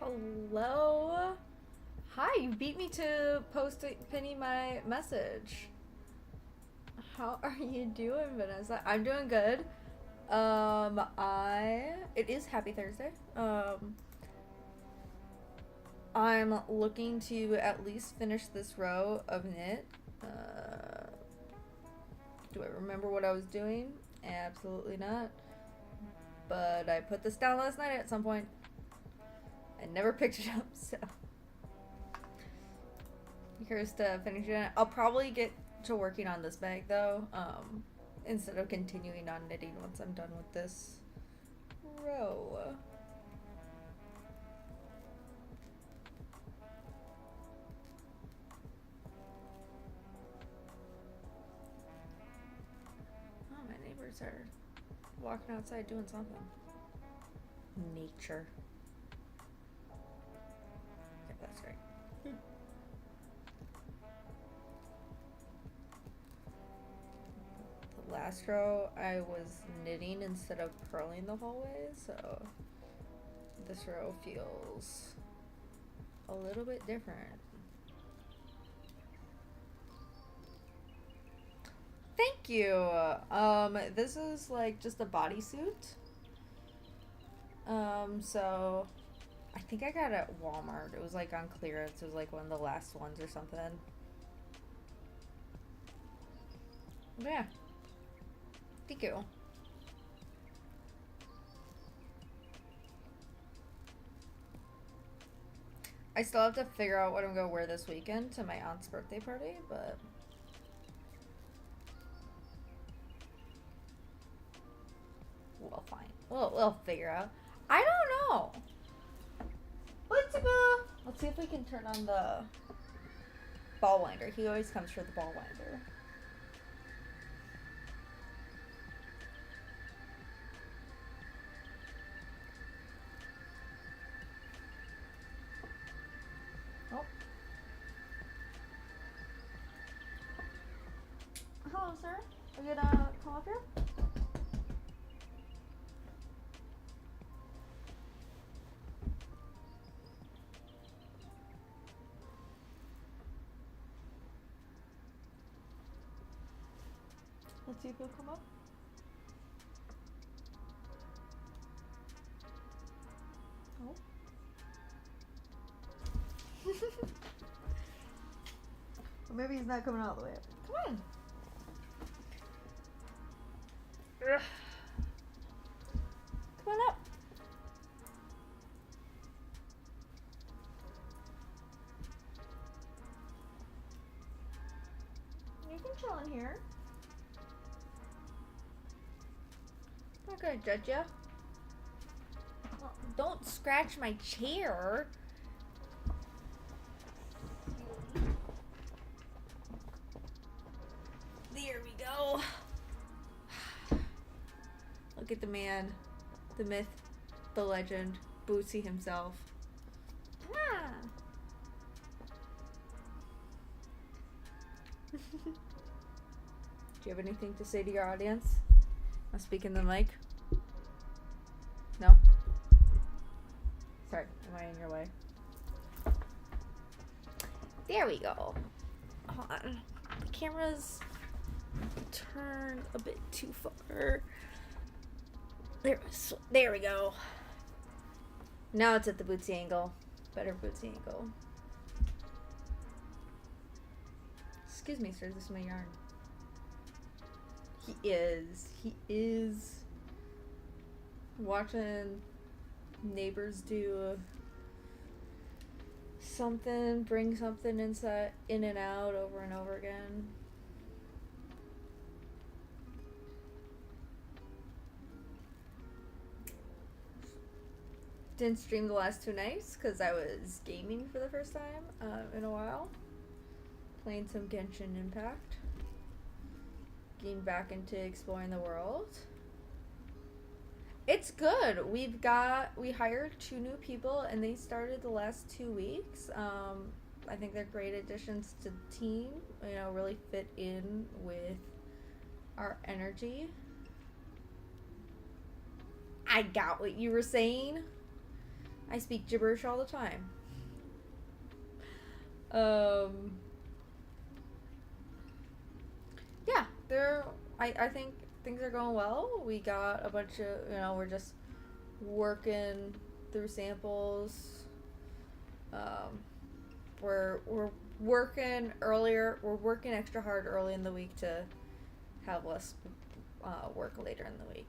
Hello. Hi, you beat me to pinning my message. How are you doing, Vanessa? I'm doing good. It is Happy Thursday. I'm looking to at least finish this row of knit. Do I remember what I was doing? Absolutely not. But I put this down last night at some point. I never picked it up, so here's to finishing it. I'll probably get to working on this bag though, instead of continuing on knitting once I'm done with this row. Oh, my neighbors are walking outside doing something. Nature. Yeah, that's right. The last row I was knitting instead of purling the whole way, so this row feels a little bit different. Thank you. This is like just a bodysuit. So I think I got it at Walmart. It was like on clearance. It was like one of the last ones or something. Yeah. Thank you. I still have to figure out what I'm gonna wear this weekend to my aunt's birthday party, but we'll find. We'll figure out. I don't know. Let's see if we can turn on the ball winder. He always comes for the ball winder. Oh. Hello, sir. Are you gonna come up here? Let's see if he'll come up. Oh. Or maybe he's not coming all the way up. Come on. Ugh. Come on up. You can chill in here. I'm not gonna judge you. Well, don't scratch my chair. There we go. Look at the man, the myth, the legend, Bootsy himself. Ah. Do you have anything to say to your audience? I'll speak in the mic. No? Sorry, am I in your way? There we go. Hold on. The camera's turned a bit too far. There we go. Now it's at the Bootsy angle. Better Bootsy angle. Excuse me, sir, this is my yarn. He is watching neighbors do something, bring something inside, in and out over and over again. Didn't stream the last 2 nights because I was gaming for the first time in a while. Playing some Genshin Impact. Getting back into exploring the world. It's good. We hired 2 new people and they started the last 2 weeks. I think they're great additions to the team. You know, really fit in with our energy. I got what you were saying. I speak gibberish all the time. Um, yeah, I think things are going well. We got a bunch of, we're just working through samples. Um, we're working earlier. We're working extra hard early in the week to have less work later in the week.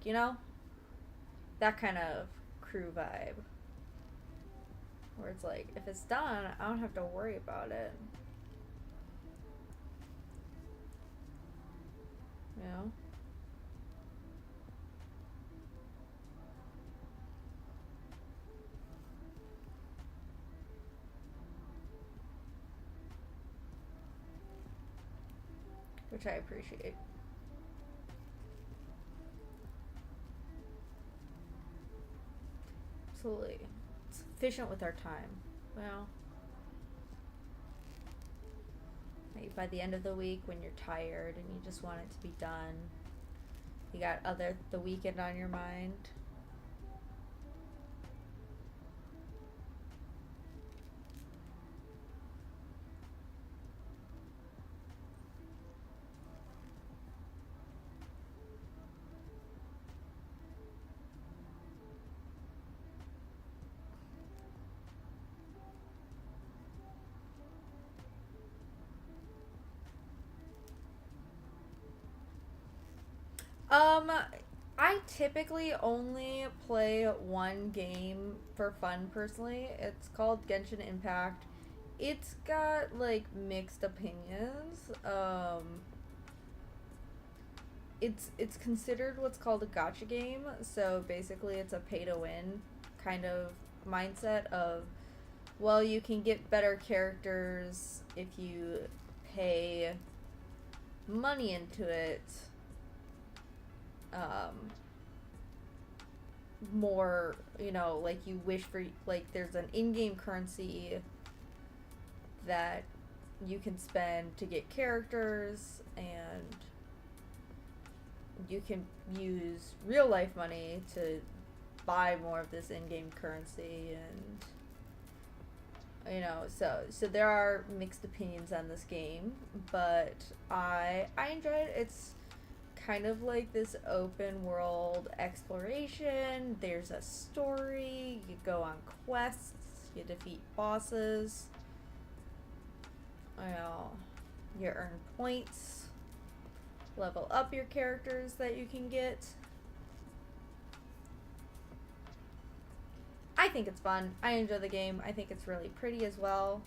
That kind of crew vibe, where it's like, if it's done, I don't have to worry about it. You know. Which I appreciate. Absolutely. It's efficient with our time. Well, maybe by the end of the week when you're tired and you just want it to be done, you got the weekend on your mind. Um, I typically only play one game for fun personally. It's called Genshin Impact. It's got like mixed opinions. It's considered what's called a gacha game, so basically it's a pay to win kind of mindset of, well, you can get better characters if you pay money into it. Um, More, like you wish for, like there's an in-game currency that you can spend to get characters, and you can use real life money to buy more of this in-game currency. And so there are mixed opinions on this game, but I enjoy it. It's kind of like this open world exploration. There's a story. You go on quests. You defeat bosses. You earn points. Level up your characters that you can get. I think it's fun. I enjoy the game. I think it's really pretty as well.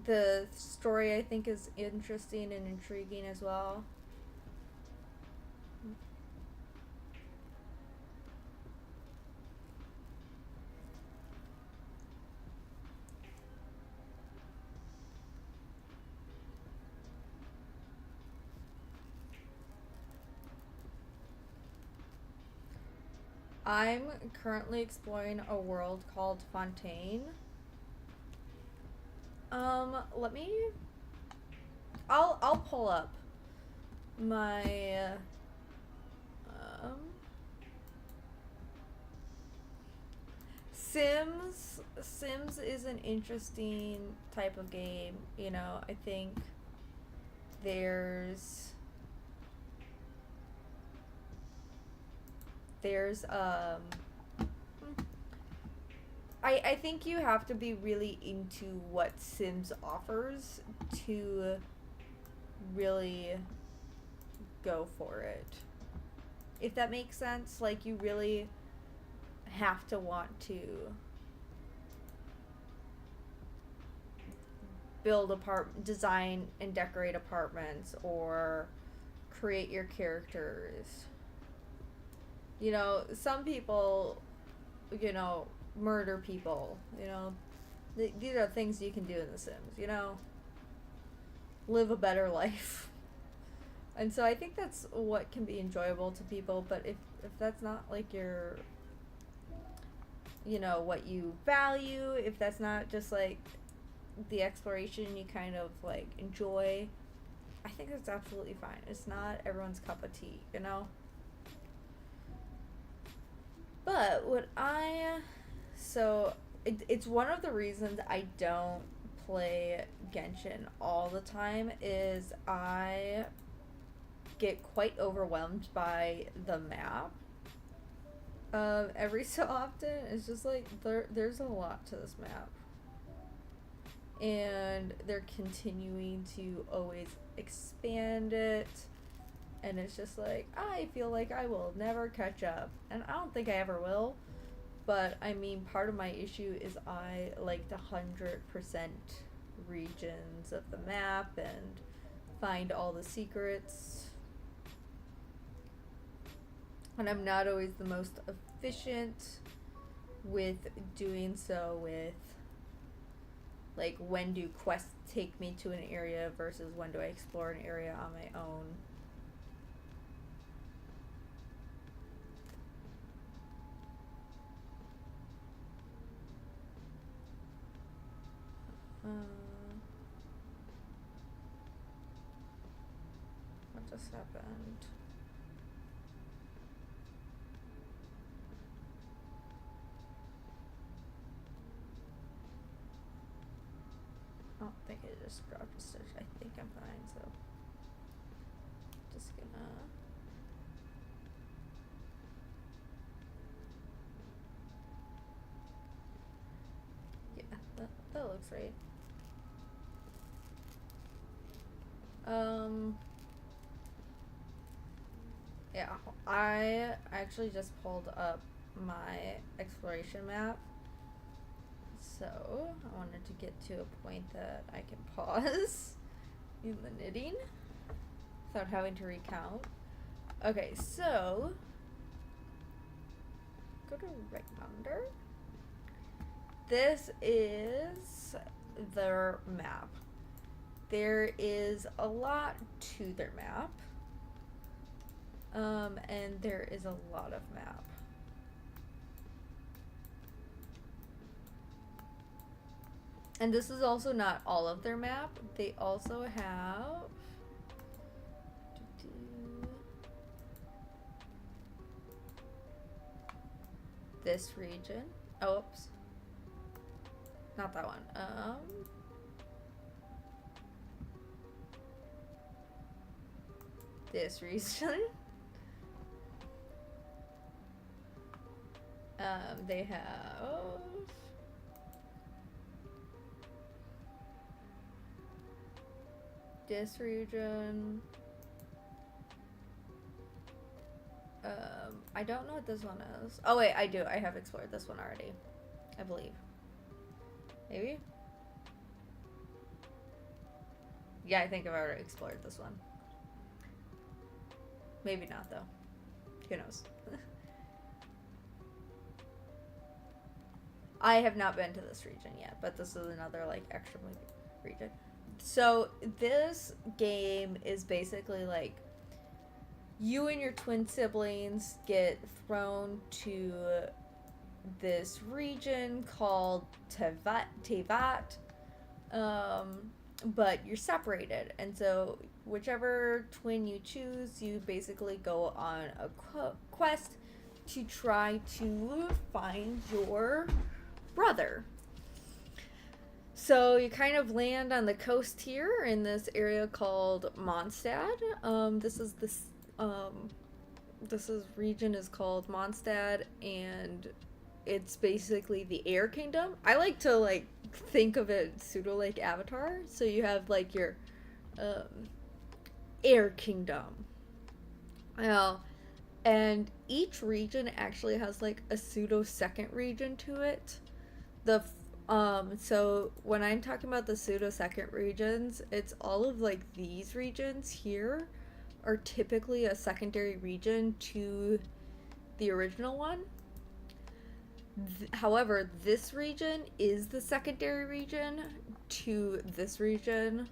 The story I think is interesting and intriguing as well. I'm currently exploring a world called Fontaine. Let me. I'll pull up my. Um, Sims is an interesting type of game. I think there's there's I think you have to be really into what Sims offers to really go for it. If that makes sense, like you really have to want to design and decorate apartments, or create your characters. Some people, murder people. These are things you can do in The Sims. Live a better life. And so I think that's what can be enjoyable to people. But if that's not like your, what you value, if that's not just like the exploration you kind of like enjoy, I think that's absolutely fine. It's not everyone's cup of tea, you know? But it's one of the reasons I don't play Genshin all the time is I get quite overwhelmed by the map. Every so often, it's just like there's a lot to this map, and they're continuing to always expand it, and it's just like I feel like I will never catch up, and I don't think I ever will. But I mean, part of my issue is I like the 100% regions of the map and find all the secrets. And I'm not always the most efficient with doing so with, like, when do quests take me to an area versus when do I explore an area on my own. What just happened? I don't think it just dropped a stitch. I think I'm fine, so just gonna that looks right. Yeah, I actually just pulled up my exploration map. So, I wanted to get to a point that I can pause in the knitting without having to recount. Okay, so go to Reitmunder. This is their map. There is a lot to their map. And there is a lot of map. And this is also not all of their map. They also have this region. Oh, oops. Not that one. This region. They have this region. I don't know what this one is. Oh wait, I do. I have explored this one already, I believe. Maybe? Yeah, I think I've already explored this one. Maybe not, though. Who knows? I have not been to this region yet, but this is another, like, extra region. So, this game is basically, like, you and your twin siblings get thrown to this region called Teyvat, but you're separated, and so whichever twin you choose, you basically go on a quest to try to find your brother. So you kind of land on the coast here in this area called Mondstadt. This region is called Mondstadt, and it's basically the Air Kingdom. I like to, like, think of it pseudo like Avatar. So you have, like, your Air Kingdom. And each region actually has, like, a pseudo second region to it. So when I'm talking about the pseudo second regions, it's all of, like, these regions here are typically a secondary region to the original one. However, this region is the secondary region to this region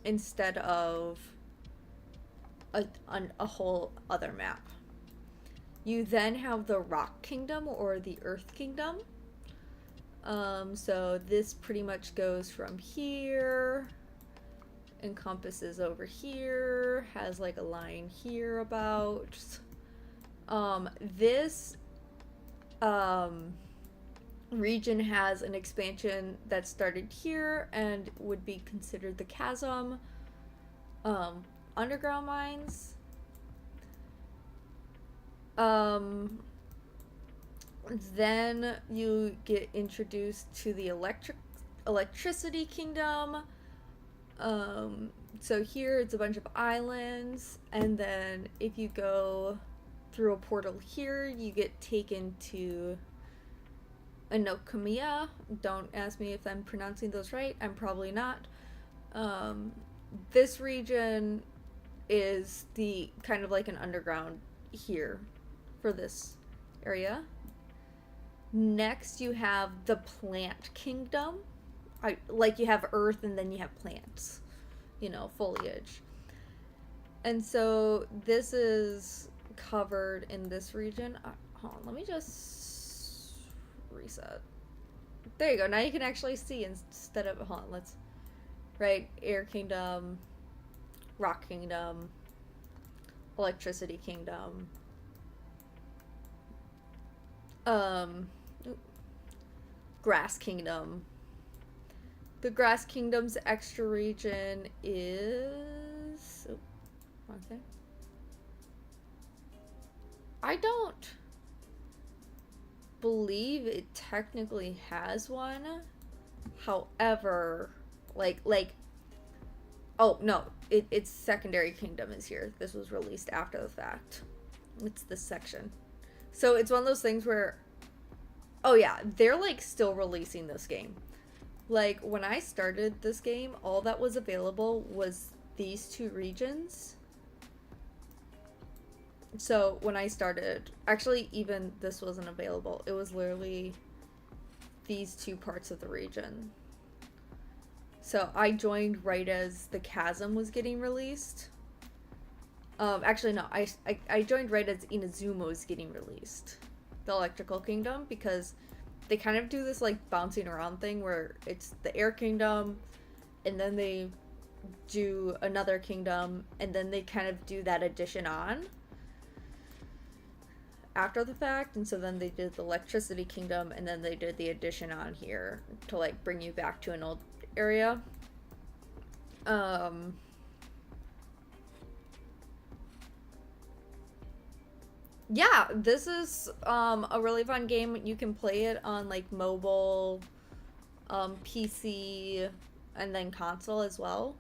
instead of a whole other map. You then have the Rock Kingdom or the Earth Kingdom. So this pretty much goes from here encompasses over here, has like a line here about. This region has an expansion that started here and would be considered the chasm. Underground mines. Then you get introduced to the electricity kingdom. So here it's a bunch of islands, and then if you go through a portal here, you get taken to Enochimia. Don't ask me if I'm pronouncing those right. I'm probably not. This region is the kind of like an underground here for this area. Next, you have the plant kingdom. Like you have earth and then you have plants, you know, foliage. And so this is covered in this region. Hold on, let me just reset. There you go. Now you can actually see instead of, hold on, let's, right, air kingdom, rock kingdom, electricity kingdom, grass kingdom. The grass kingdom's extra region is, oh, wrong thing. I don't believe it technically has one. However, like oh no, its secondary kingdom is here. This was released after the fact. It's this section. So it's one of those things where, oh yeah, they're like still releasing this game. Like when I started this game, all that was available was these two regions. So when I started, actually even this wasn't available. It was literally these two parts of the region. So I joined right as the chasm was getting released. Actually no, I joined right as Inazuma was getting released. The electrical kingdom, because they kind of do this like bouncing around thing where it's the air kingdom and then they do another kingdom and then they kind of do that addition on after the fact. And so then they did the electricity kingdom and then they did the addition on here to like bring you back to an old area. Yeah, this is a really fun game. You can play it on like mobile, PC, and then console as well.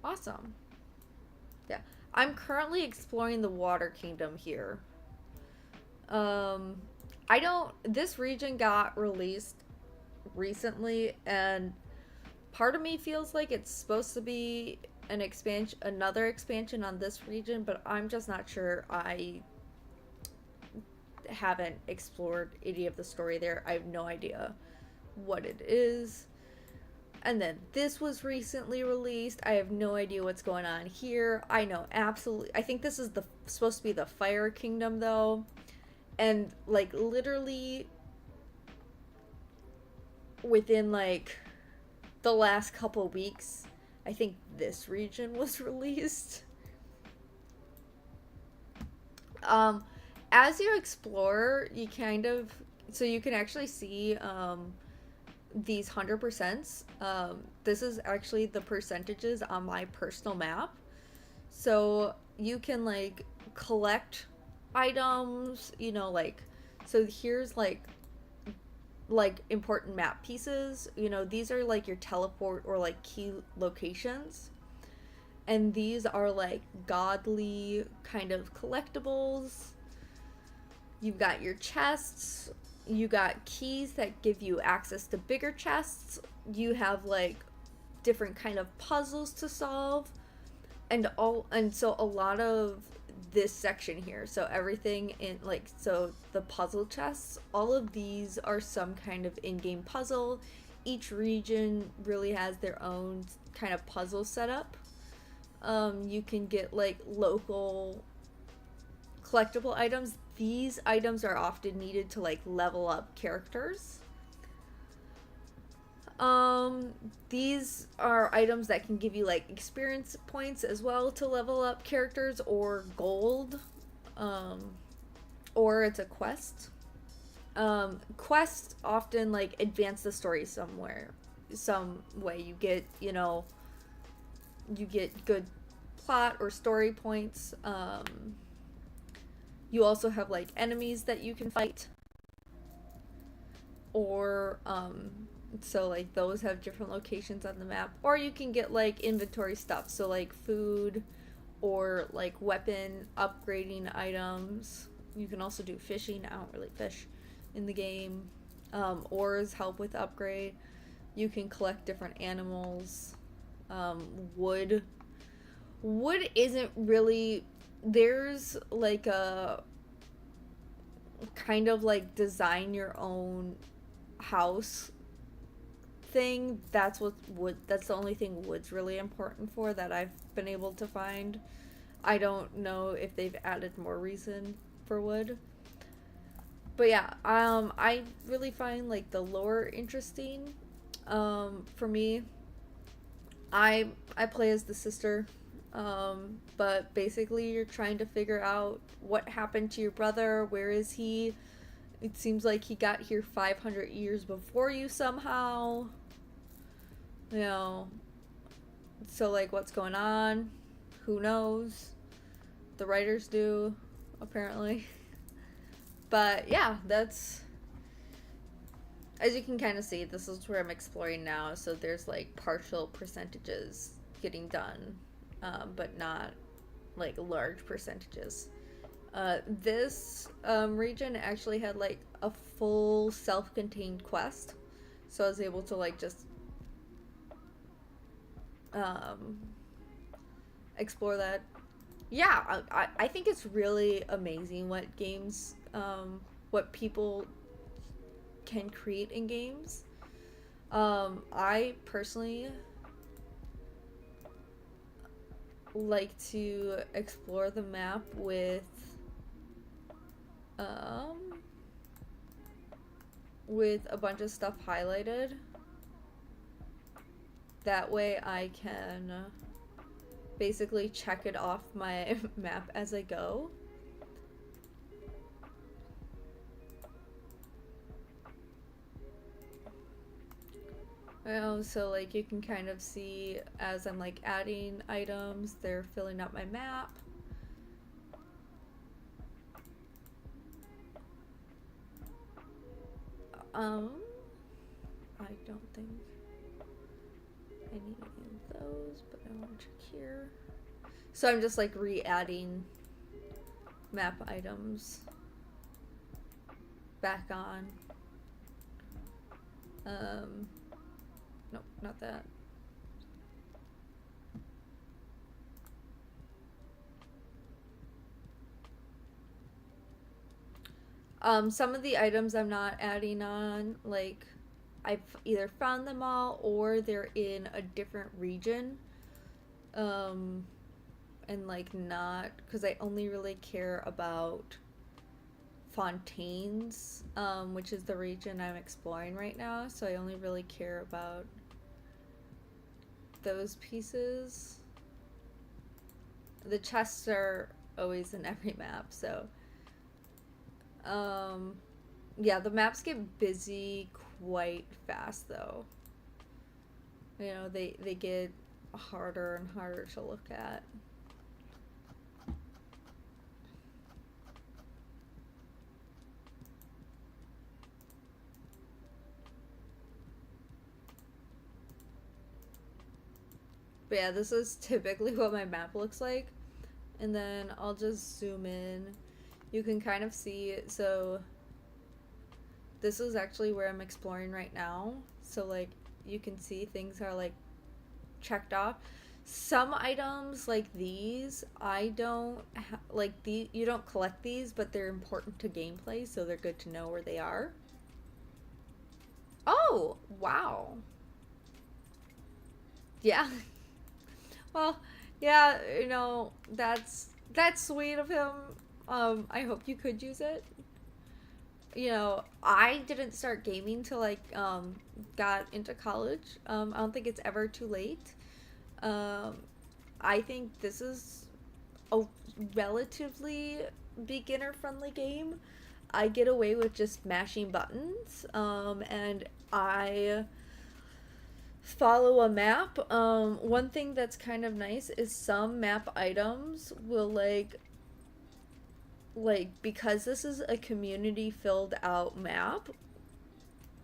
Awesome. Yeah, I'm currently exploring the Water Kingdom here. This region got released recently, and part of me feels like it's supposed to be another expansion on this region, but I'm just not sure. I haven't explored any of the story there. I have no idea what it is. And then this was recently released. I have no idea what's going on here. I know absolutely. I think this is supposed to be the Fire Kingdom though. And like literally within like the last couple weeks, I think this region was released. As you explore, you kind of, so you can actually see these 100%. This is actually the percentages on my personal map. So you can like collect items, you know, like, so here's like important map pieces, you know, these are like your teleport or like key locations, and these are like godly kind of collectibles. You've got your chests, you got keys that give you access to bigger chests, you have like different kind of puzzles to solve, and so a lot of this section here, so everything in like, so the puzzle chests, all of these are some kind of in-game puzzle. Each region really has their own kind of puzzle setup. You can get like local collectible items. These items are often needed to like level up characters. Um, these are items that can give you like experience points as well to level up characters or gold. Um, or it's a quest. Quests often like advance the story somewhere, some way. You get good plot or story points. You also have like enemies that you can fight, or so like those have different locations on the map, or you can get like inventory stuff, so like food or like weapon upgrading items. You can also do fishing. I don't really fish in the game. Ores help with upgrade. You can collect different animals. Wood. Wood isn't really. There's like a kind of like design your own house thing. That's what wood. That's the only thing wood's really important for that I've been able to find. I don't know if they've added more reason for wood. But yeah, I really find like the lore interesting. For me, I play as the sister. But basically you're trying to figure out what happened to your brother, where is he? It seems like he got here 500 years before you somehow. You know, so like what's going on? Who knows? The writers do, apparently. But yeah, that's, as you can kind of see, this is where I'm exploring now. So there's like partial percentages getting done, but not like large percentages. This region actually had like a full self-contained quest, so I was able to like just explore that. Yeah, I think it's really amazing what games, what people can create in games. I personally like to explore the map with a bunch of stuff highlighted. That way I can basically check it off my map as I go. So like you can kind of see as I'm like adding items, they're filling up my map. I don't think I need any of those, but I want to check here. So I'm just like re-adding map items back on. Nope, not that. Some of the items I'm not adding on, like I've either found them all or they're in a different region. And like not, because I only really care about Fontaines, which is the region I'm exploring right now, so I only really care about those pieces. The chests are always in every map, so yeah, the maps get busy quite fast though. You know, they get harder and harder to look at. But yeah, this is typically what my map looks like. And then I'll just zoom in. You can kind of see, so this is actually where I'm exploring right now. So like you can see things are like checked off. Some items like these, I don't like you don't collect these, but they're important to gameplay, so they're good to know where they are. Oh, wow. Yeah. Well, yeah, you know, that's sweet of him. I hope you could use it. I didn't start gaming till got into college. I don't think it's ever too late. Um, I think this is a relatively beginner friendly game. I get away with just mashing buttons, and I follow a map. One thing that's kind of nice is some map items will because this is a community filled out map,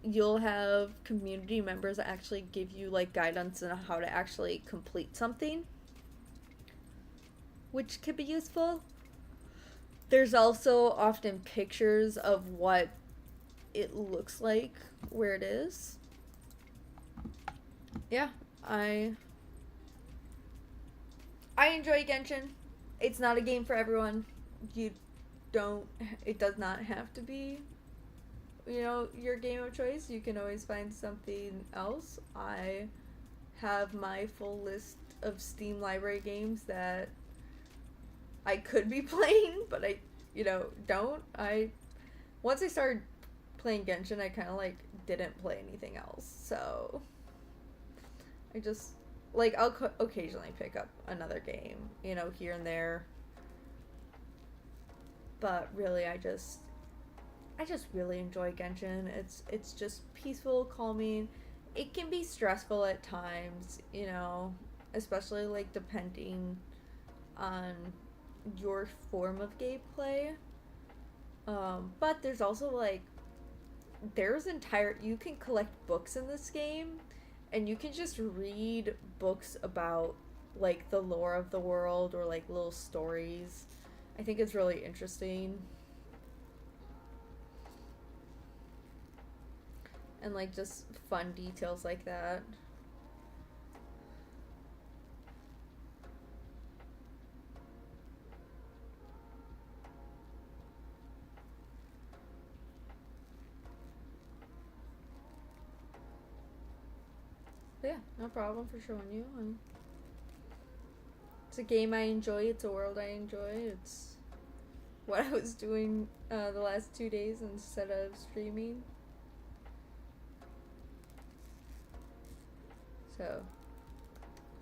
you'll have community members actually give you like guidance on how to actually complete something, which could be useful. There's also often pictures of what it looks like where it is. Yeah, I I enjoy Genshin. It's not a game for everyone. You don't it does not have to be, your game of choice. You can always find something else. I have my full list of Steam library games that I could be playing, but I, don't. Once I started playing Genshin, I kind of didn't play anything else. So I just I'll occasionally pick up another game, here and there. But really, I just really enjoy Genshin. It's just peaceful, calming. It can be stressful at times, especially depending on your form of gameplay. But there's also you can collect books in this game, and you can just read books about the lore of the world, or little stories. I think it's really interesting. And just fun details like that. But yeah, no problem for showing you. It's a game I enjoy. It's a world I enjoy. It's what I was doing the last 2 days instead of streaming. So,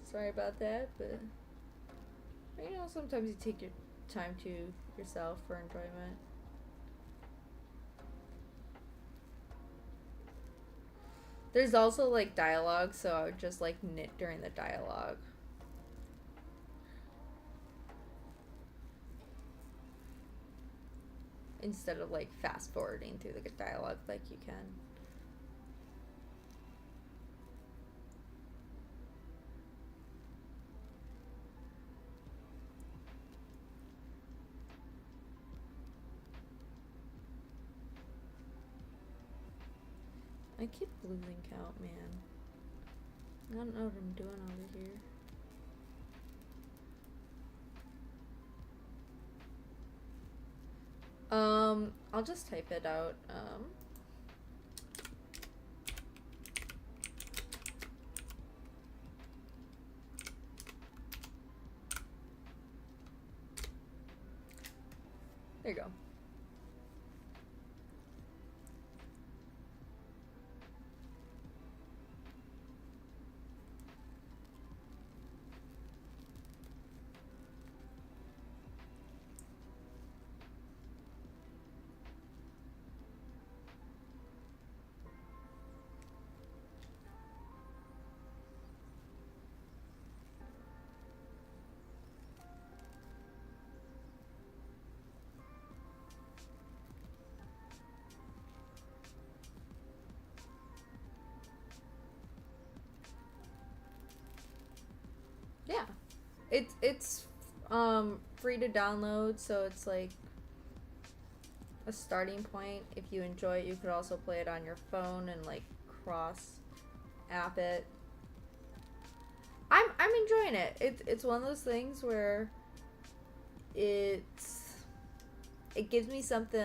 sorry about that, but sometimes you take your time to yourself for enjoyment. There's also dialogue, so I would just knit during the dialogue. Instead of fast forwarding through the dialogue like you can. I keep losing count, man. I don't know what I'm doing over here. I'll just type it out. There you go. Yeah. It's free to download, so it's a starting point. If you enjoy it, you could also play it on your phone and cross app it. I'm enjoying it. It's one of those things where it gives me something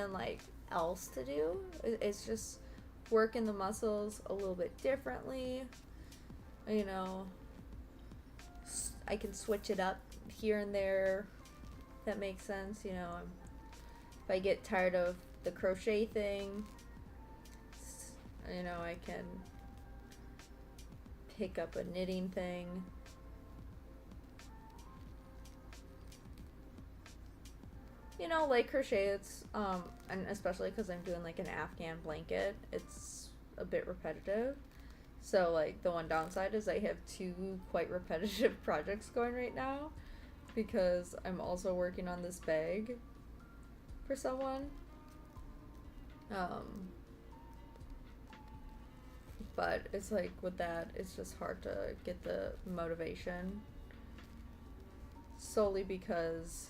else to do. It's just working the muscles a little bit differently. I can switch it up here and there. If that makes sense. If I get tired of the crochet thing. You know, I can pick up a knitting thing. You know, like crochet, it's and especially because I'm doing like an Afghan blanket, it's a bit repetitive. So like the one downside is I have two quite repetitive projects going right now because I'm also working on this bag for someone. But it's like with that, it's just hard to get the motivation solely because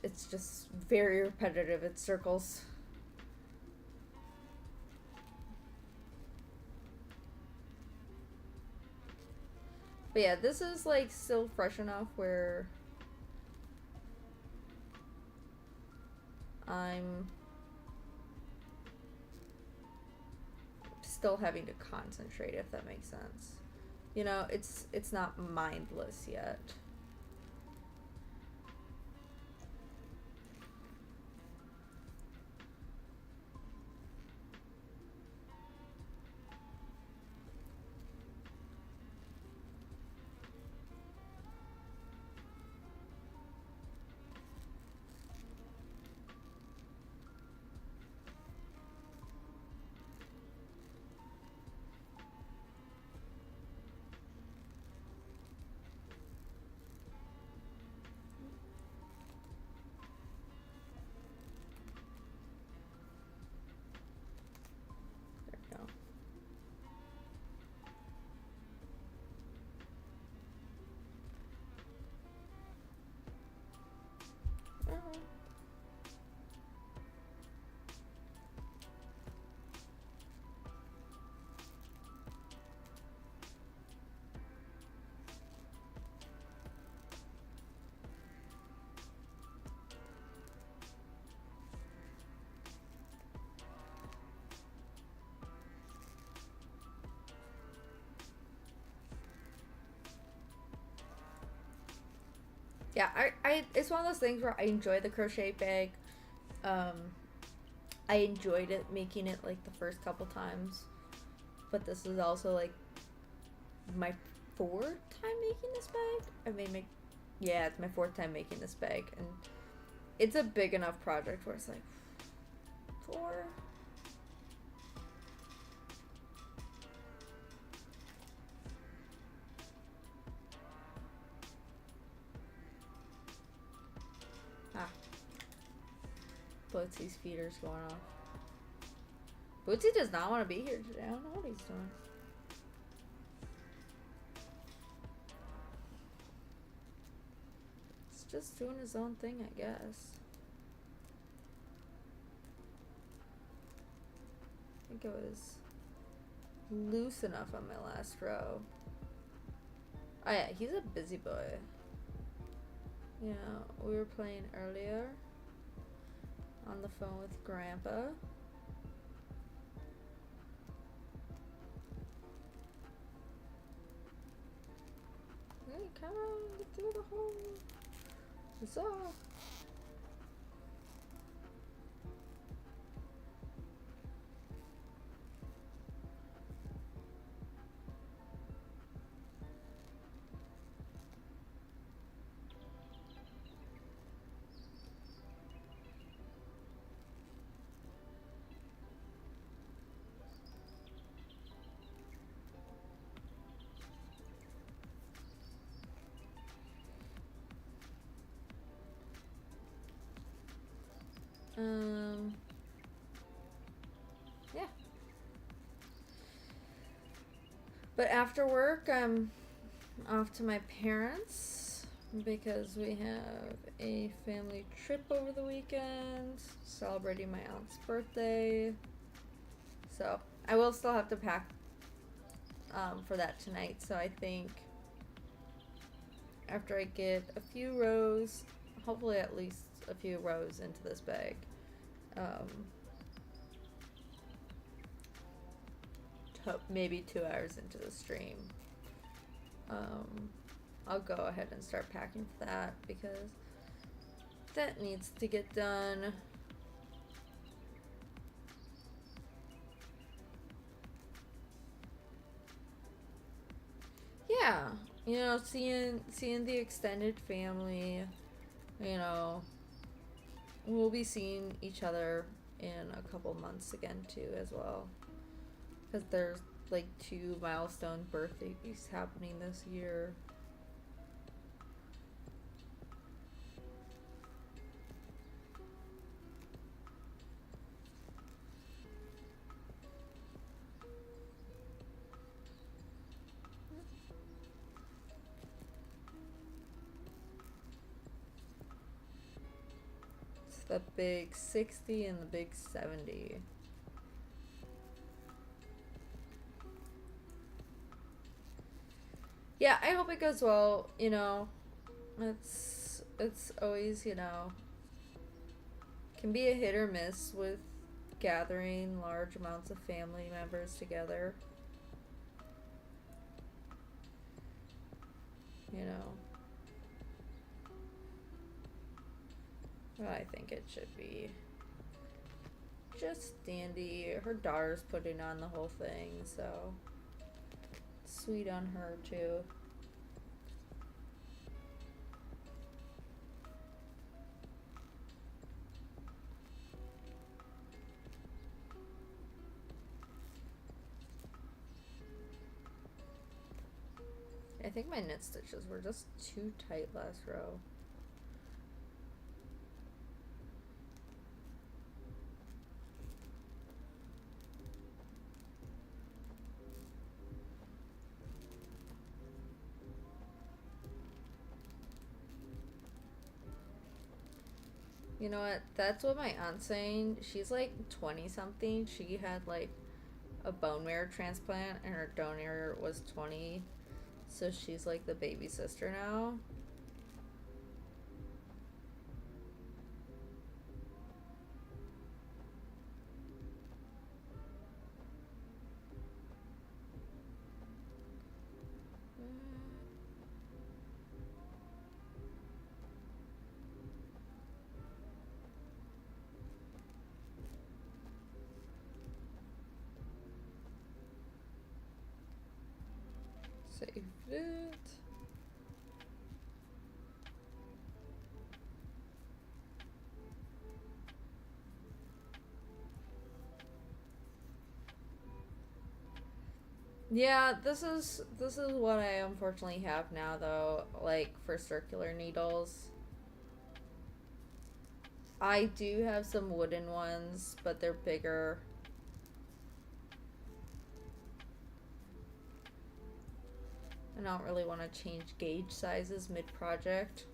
it's just very repetitive. It circles. But yeah, this is like still fresh enough where I'm still having to concentrate, if that makes sense. You know, it's not mindless yet. There we go. Alright. Yeah, I it's one of those things where I enjoy the crochet bag. Um, I enjoyed it making it like the first couple times, but this is also like my fourth time making this bag. I mean, yeah, it's my fourth time making this bag, and it's a big enough project where it's like four. Ah, Bootsy's feeder's going off. Bootsy does not want to be here today. I don't know what he's doing. He's just doing his own thing, I guess. I think it was loose enough on my last row. Oh yeah, he's a busy boy. Yeah, we were playing earlier on the phone with Grandpa. Hey, come on, get through the hole. Huzzah! Yeah. But after work, I'm off to my parents because we have a family trip over the weekend, celebrating my aunt's birthday. So I will still have to pack for that tonight. So I think after I get a few rows, hopefully at least a few rows into this bag, maybe 2 hours into the stream, I'll go ahead and start packing for that because that needs to get done. Yeah, seeing the extended family, you know, we'll be seeing each other in a couple months again too as well, because there's like two milestone birthdays happening this year. It's the big 60 and the big 70. Yeah, I hope it goes well. It's always, can be a hit or miss with gathering large amounts of family members together. You know, but I think it should be just dandy. Her daughter's putting on the whole thing, so sweet on her too. I think my knit stitches were just too tight last row. You know what? That's what my aunt's saying. She's like 20 something. She had like a bone marrow transplant and her donor was 20. So she's like the baby sister now. Saved it. Yeah, this is what I unfortunately have now though, like for circular needles. I do have some wooden ones, but they're bigger. I don't really want to change gauge sizes mid-project.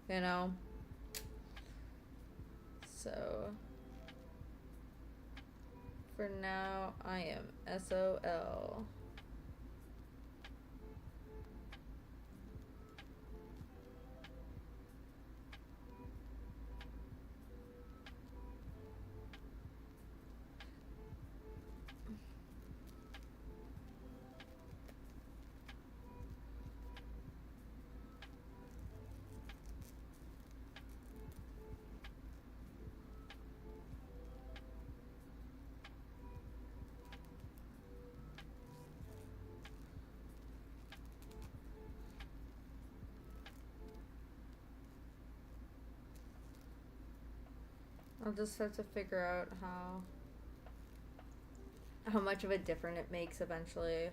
You know? So, for now, I am SOL. I'll just have to figure out how much of a difference it makes eventually.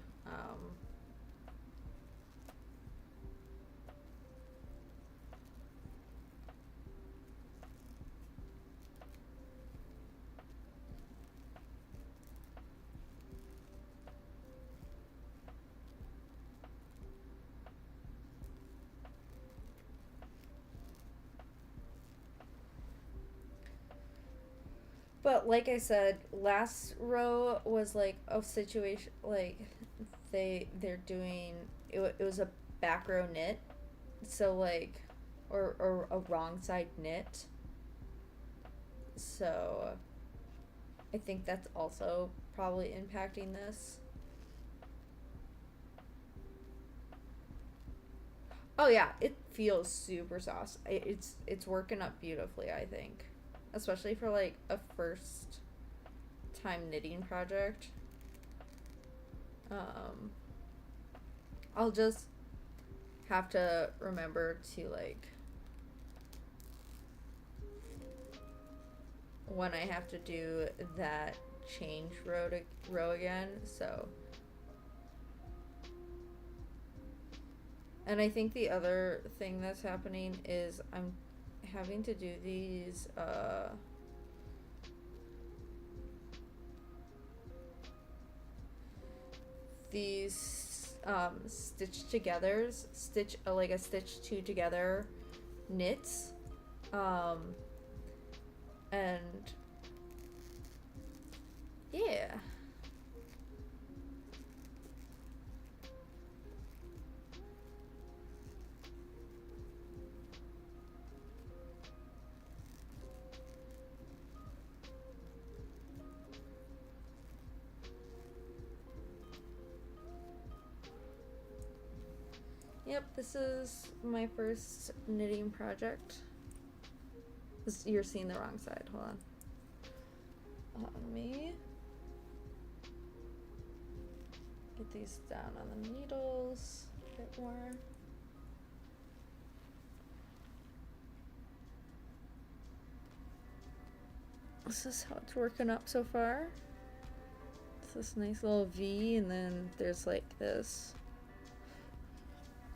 But like I said, last row was like a situation like they're doing it was a back row knit, so like or a wrong side knit. So I think that's also probably impacting this. Oh yeah, it feels super soft. It's working up beautifully, I think, especially for like a first time knitting project. Um, I'll just have to remember to like when I have to do that change row again. So, and I think the other thing that's happening is I'm having to do these like a stitch two together knits, and yeah. Yep, this is my first knitting project. You're seeing the wrong side. Hold on. Let me get these down on the needles a bit more. This is how it's working up so far. It's this nice little V, and then there's like this.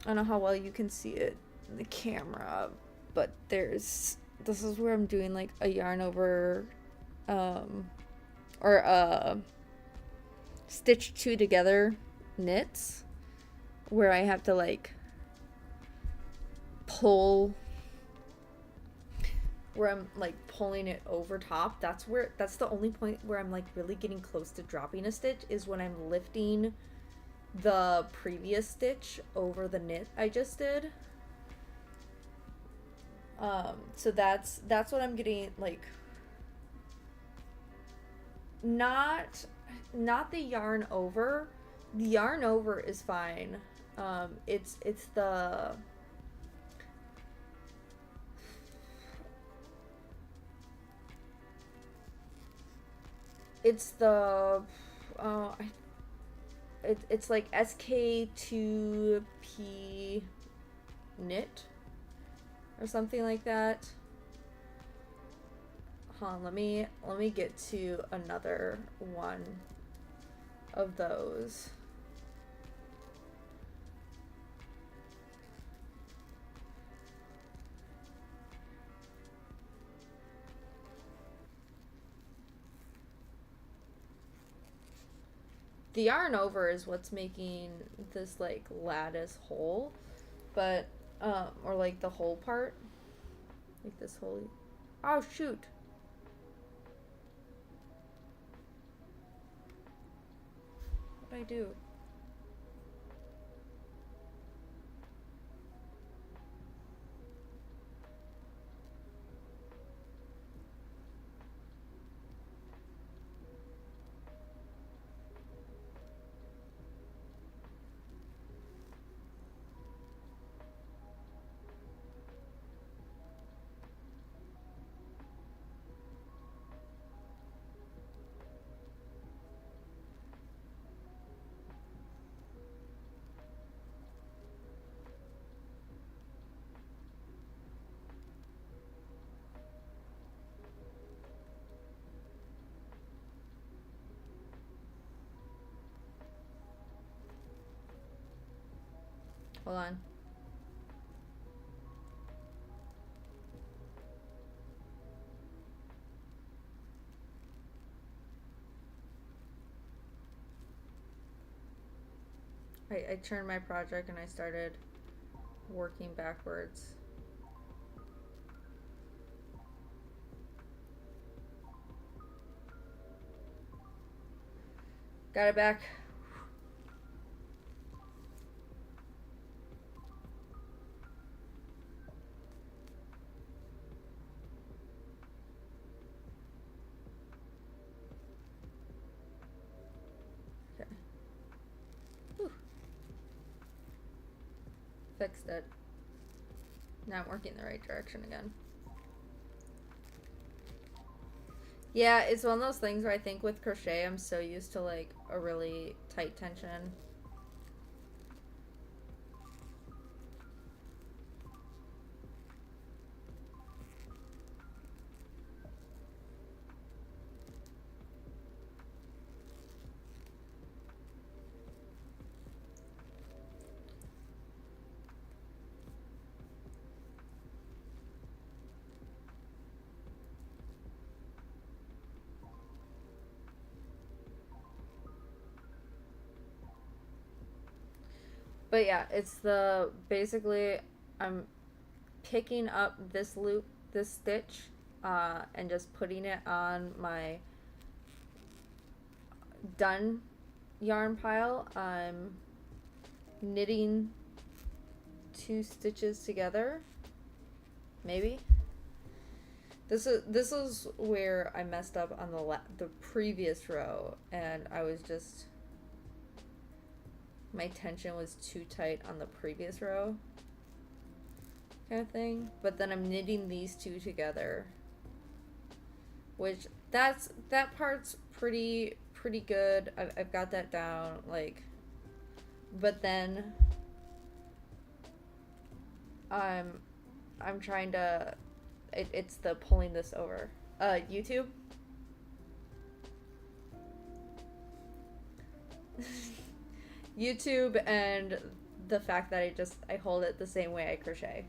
I don't know how well you can see it in the camera, but this is where I'm doing like a yarn over, or stitch two together knits, where I have to like pull, where I'm like pulling it over top. That's the only point where I'm like really getting close to dropping a stitch, is when I'm lifting the previous stitch over the knit I just did. So that's what I'm getting, like, not the yarn over. The yarn over is fine. It's the it's like SK2P knit or something like that. Hold on, let me get to another one of those. The yarn over is what's making this like lattice hole, but or like the whole part, like this whole. Oh shoot! What did I do? Hold on. I turned my project and I started working backwards. Got it back. Okay. Whew. Fixed it. Now I'm working in the right direction again. Yeah, it's one of those things where I think with crochet, I'm so used to like a really tight tension. But yeah, it's the basically I'm picking up this loop, this stitch, and just putting it on my done yarn pile. I'm knitting 2 stitches together, maybe. This is where I messed up on the previous row, and I was just my tension was too tight on the previous row, kind of thing. But then I'm knitting these two together, which that part's pretty good. I've got that down, like, but then I'm I'm trying to it's the pulling this over. YouTube. YouTube and the fact that I hold it the same way I crochet.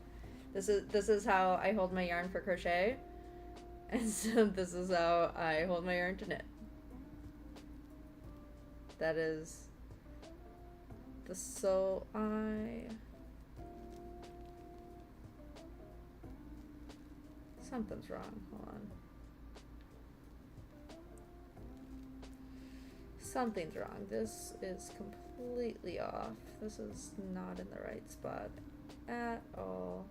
This is how I hold my yarn for crochet, and so this is how I hold my yarn to knit. That is the something's wrong. Hold on. Something's wrong. This is completely off. This is not in the right spot at all.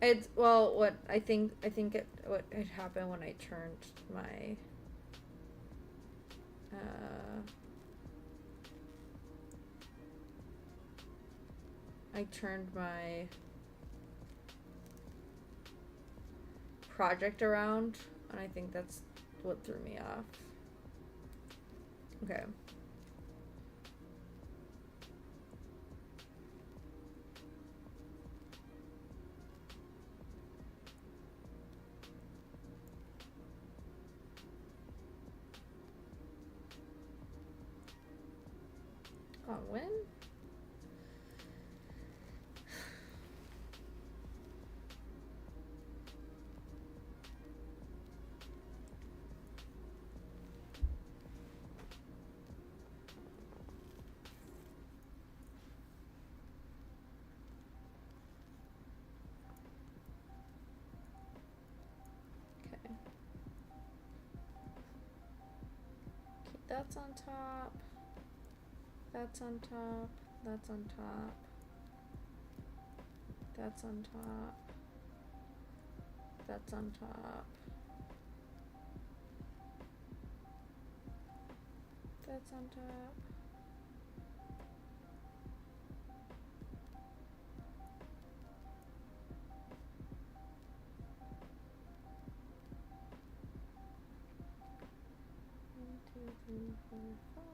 It's well, what had happened when I turned my project around, and I think that's what threw me off. Okay. On when? Okay. That's on top. That's on top. That's on top. That's on top. That's on top. That's on top. One, two, three, four, five.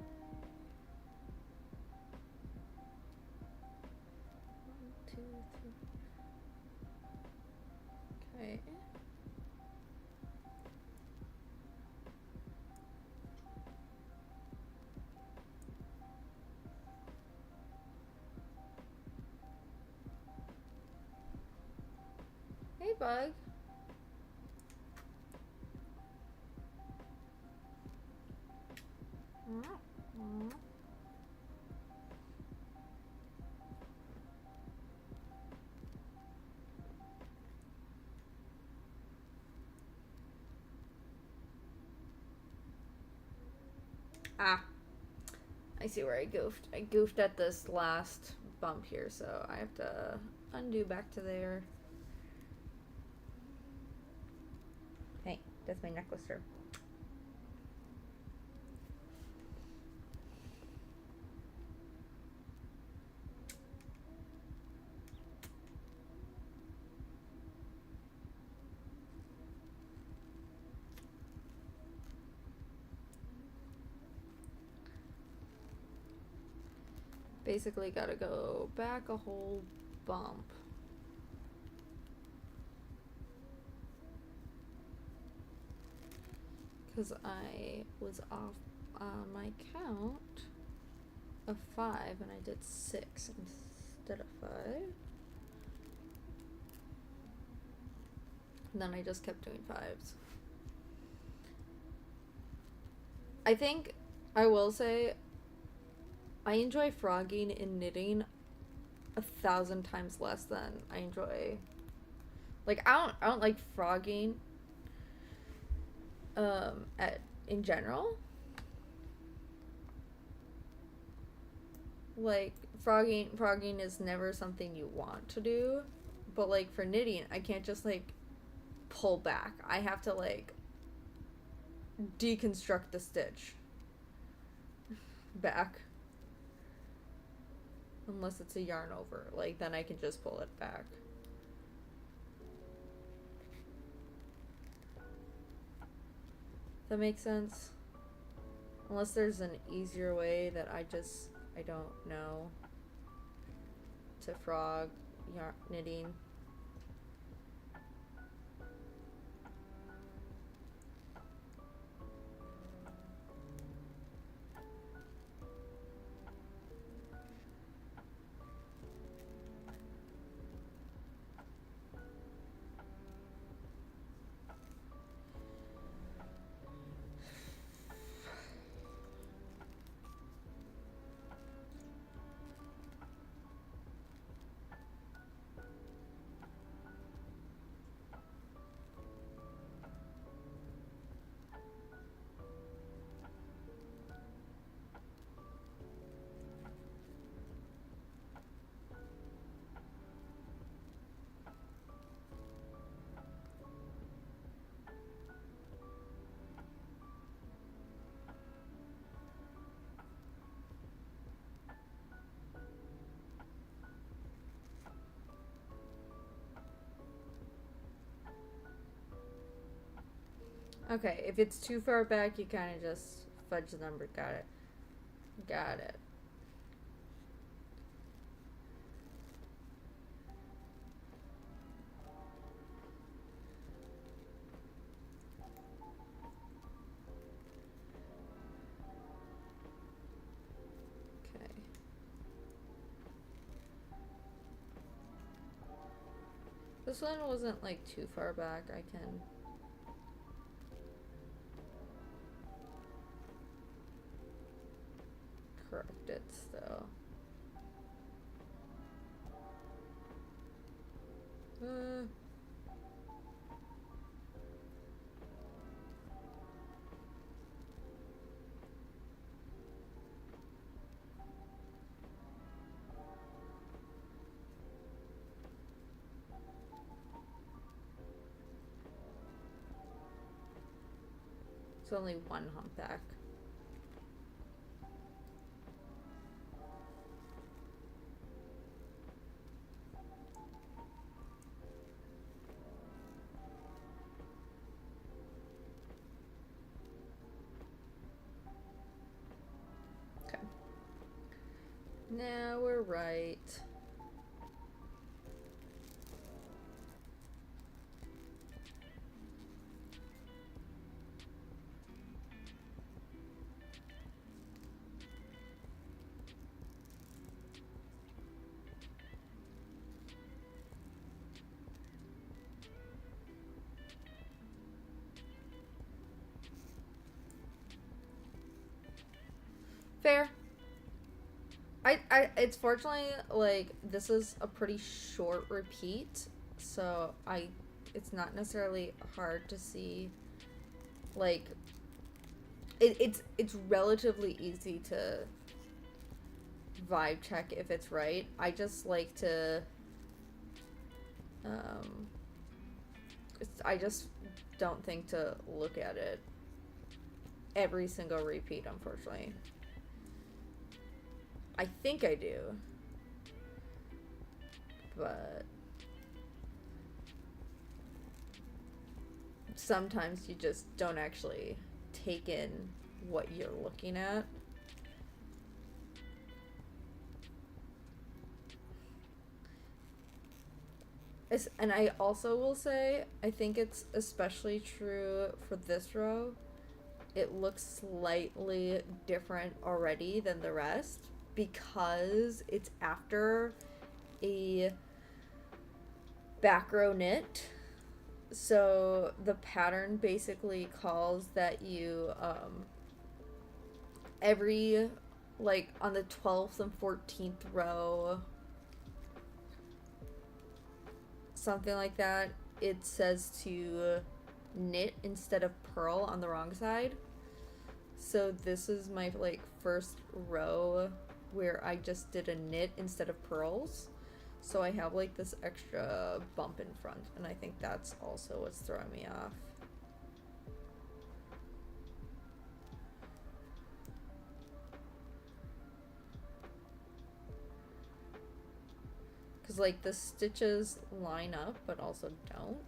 One, two, three. Okay. Hey, bug. Ah, I see where I goofed. I goofed at this last bump here, so I have to undo back to there. Hey, that's my necklace, sir. Basically gotta go back a whole bump. Because I was off on my count of 5 and I did 6 instead of 5. And then I just kept doing 5s. I think I will say I enjoy frogging and knitting 1,000 times less than I enjoy, like, I don't like frogging in general. Like, frogging is never something you want to do, but like for knitting I can't just like pull back. I have to like deconstruct the stitch back. Unless it's a yarn over, like, then I can just pull it back. That makes sense? Unless there's an easier way that I don't know to frog yarn knitting. Okay, if it's too far back, you kind of just fudge the number. Got it. Got it. Okay. This one wasn't like too far back. I can correct it still. It's only one humpback. Okay. Now we're right. Fair. It's fortunately, like, this is a pretty short repeat, so it's not necessarily hard to see, like, it's relatively easy to vibe check if it's right. I just like to um I just don't think to look at it every single repeat, unfortunately. I think I do, but sometimes you just don't actually take in what you're looking at. And I also will say, I think it's especially true for this row. It looks slightly different already than the rest because it's after a back row knit. So the pattern basically calls that you every, like, on the 12th and 14th row, something like that, it says to knit instead of purl on the wrong side. So this is my, like, first row where I just did a knit instead of purls. So I have, like, this extra bump in front, and I think that's also what's throwing me off. Because, like, the stitches line up, but also don't.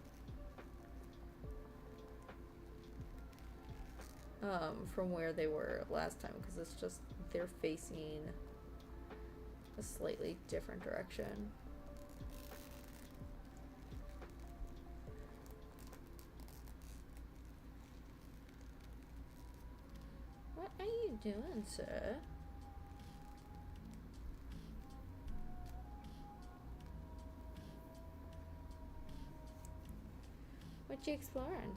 From where they were last time, because it's just, they're facing a slightly different direction. What are you doing, sir? What you exploring?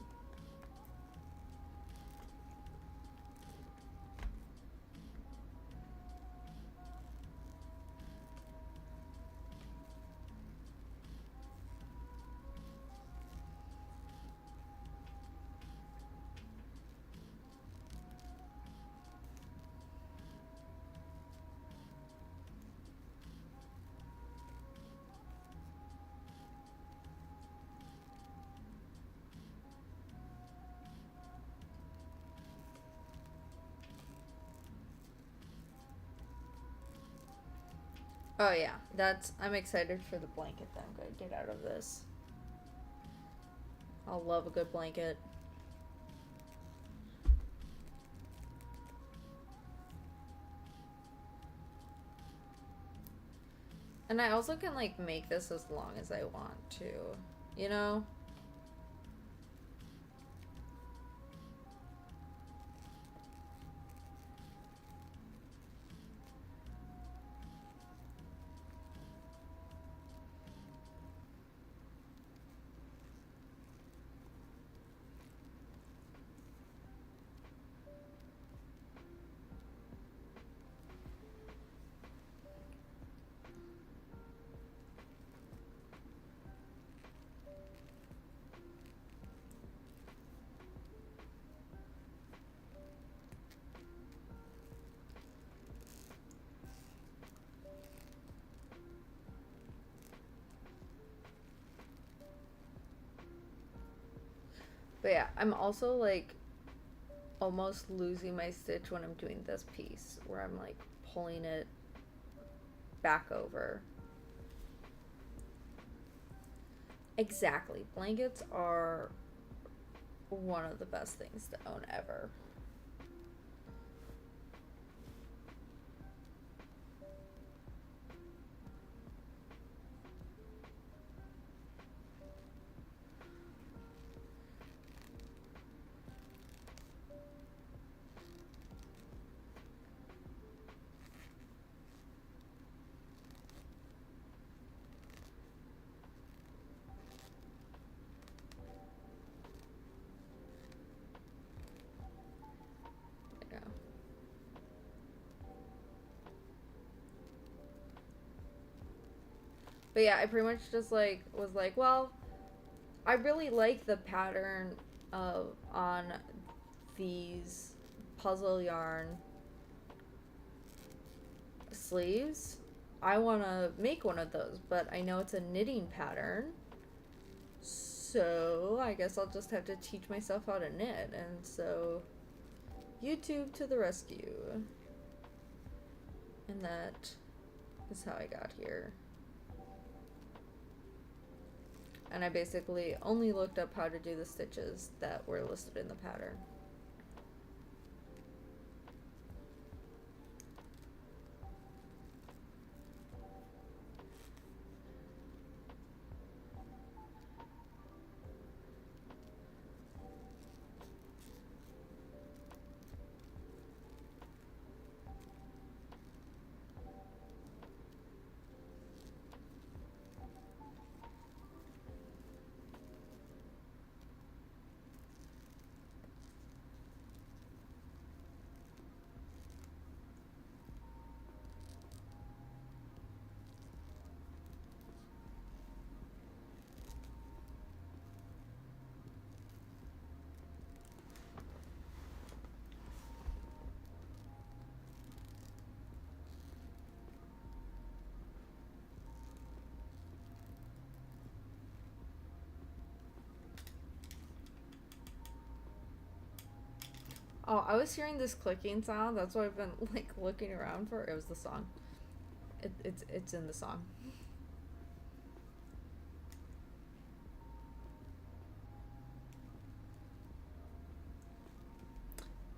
Oh yeah, I'm excited for the blanket that I'm gonna get out of this. I'll love a good blanket. And I also can, like, make this as long as I want to, you know? But yeah, I'm also, like, almost losing my stitch when I'm doing this piece, where I'm, like, pulling it back over. Exactly. Blankets are one of the best things to own ever. There you go. But yeah, I pretty much just, like, was like, well, I really like the pattern of on these puzzle yarn sleeves. I want to make one of those, but I know it's a knitting pattern. So I guess I'll just have to teach myself how to knit. And so YouTube to the rescue. And that is how I got here. And I basically only looked up how to do the stitches that were listed in the pattern. Oh, I was hearing this clicking sound. That's what I've been like looking around for. It was the song. It's in the song.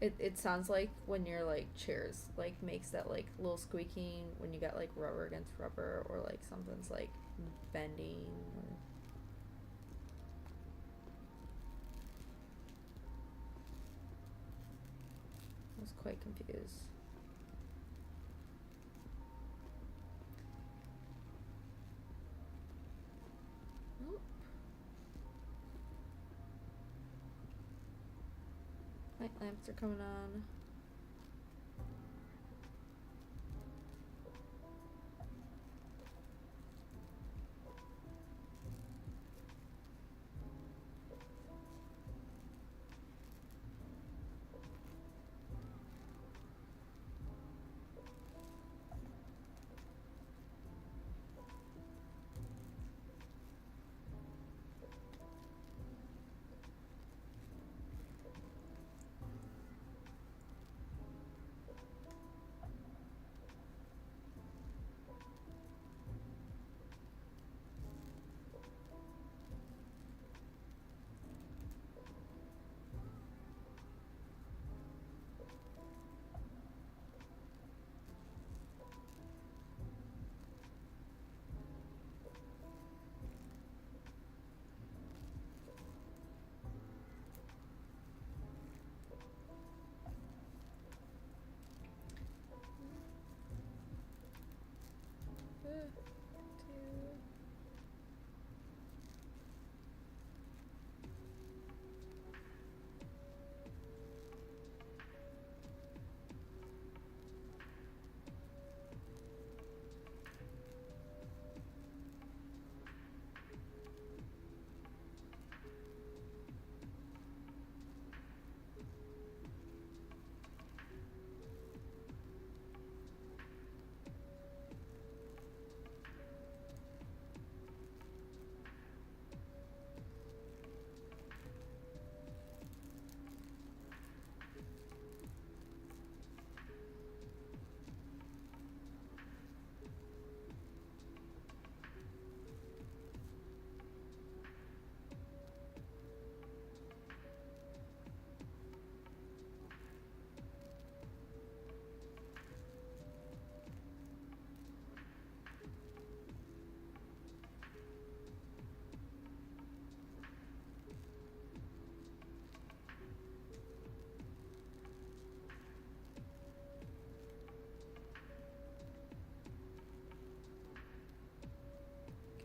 It sounds like when your like chairs like makes that like little squeaking when you got like rubber against rubber, or like something's like bending. Or... I was quite confused. Nope. Night lamps are coming on.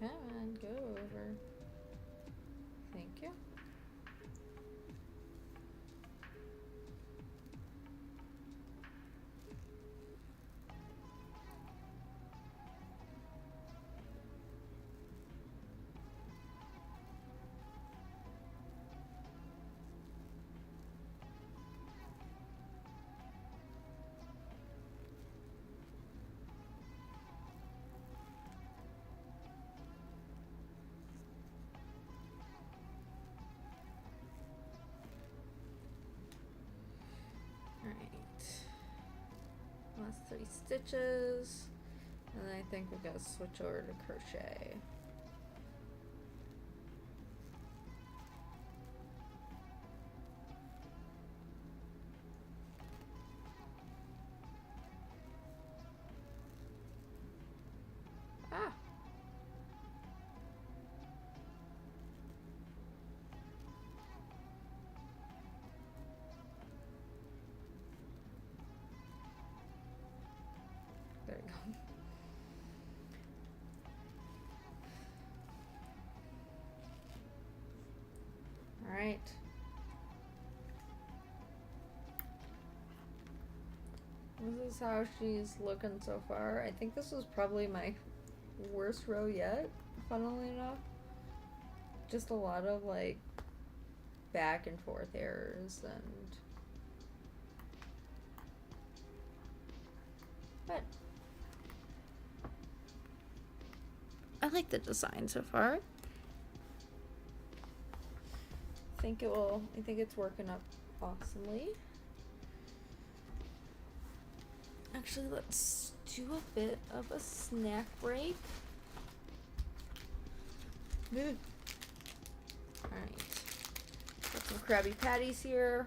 Come on, go over. Thank you. 3 stitches. And I think we gotta switch over to crochet. Ah. There we go. All right. This is how she's looking so far. I think this was probably my worst row yet, funnily enough. Just a lot of like back and forth errors and but I like the design so far. I think it's working up awesomely. Actually, let's do a bit of a snack break. Alright. Got some Krabby Patties here,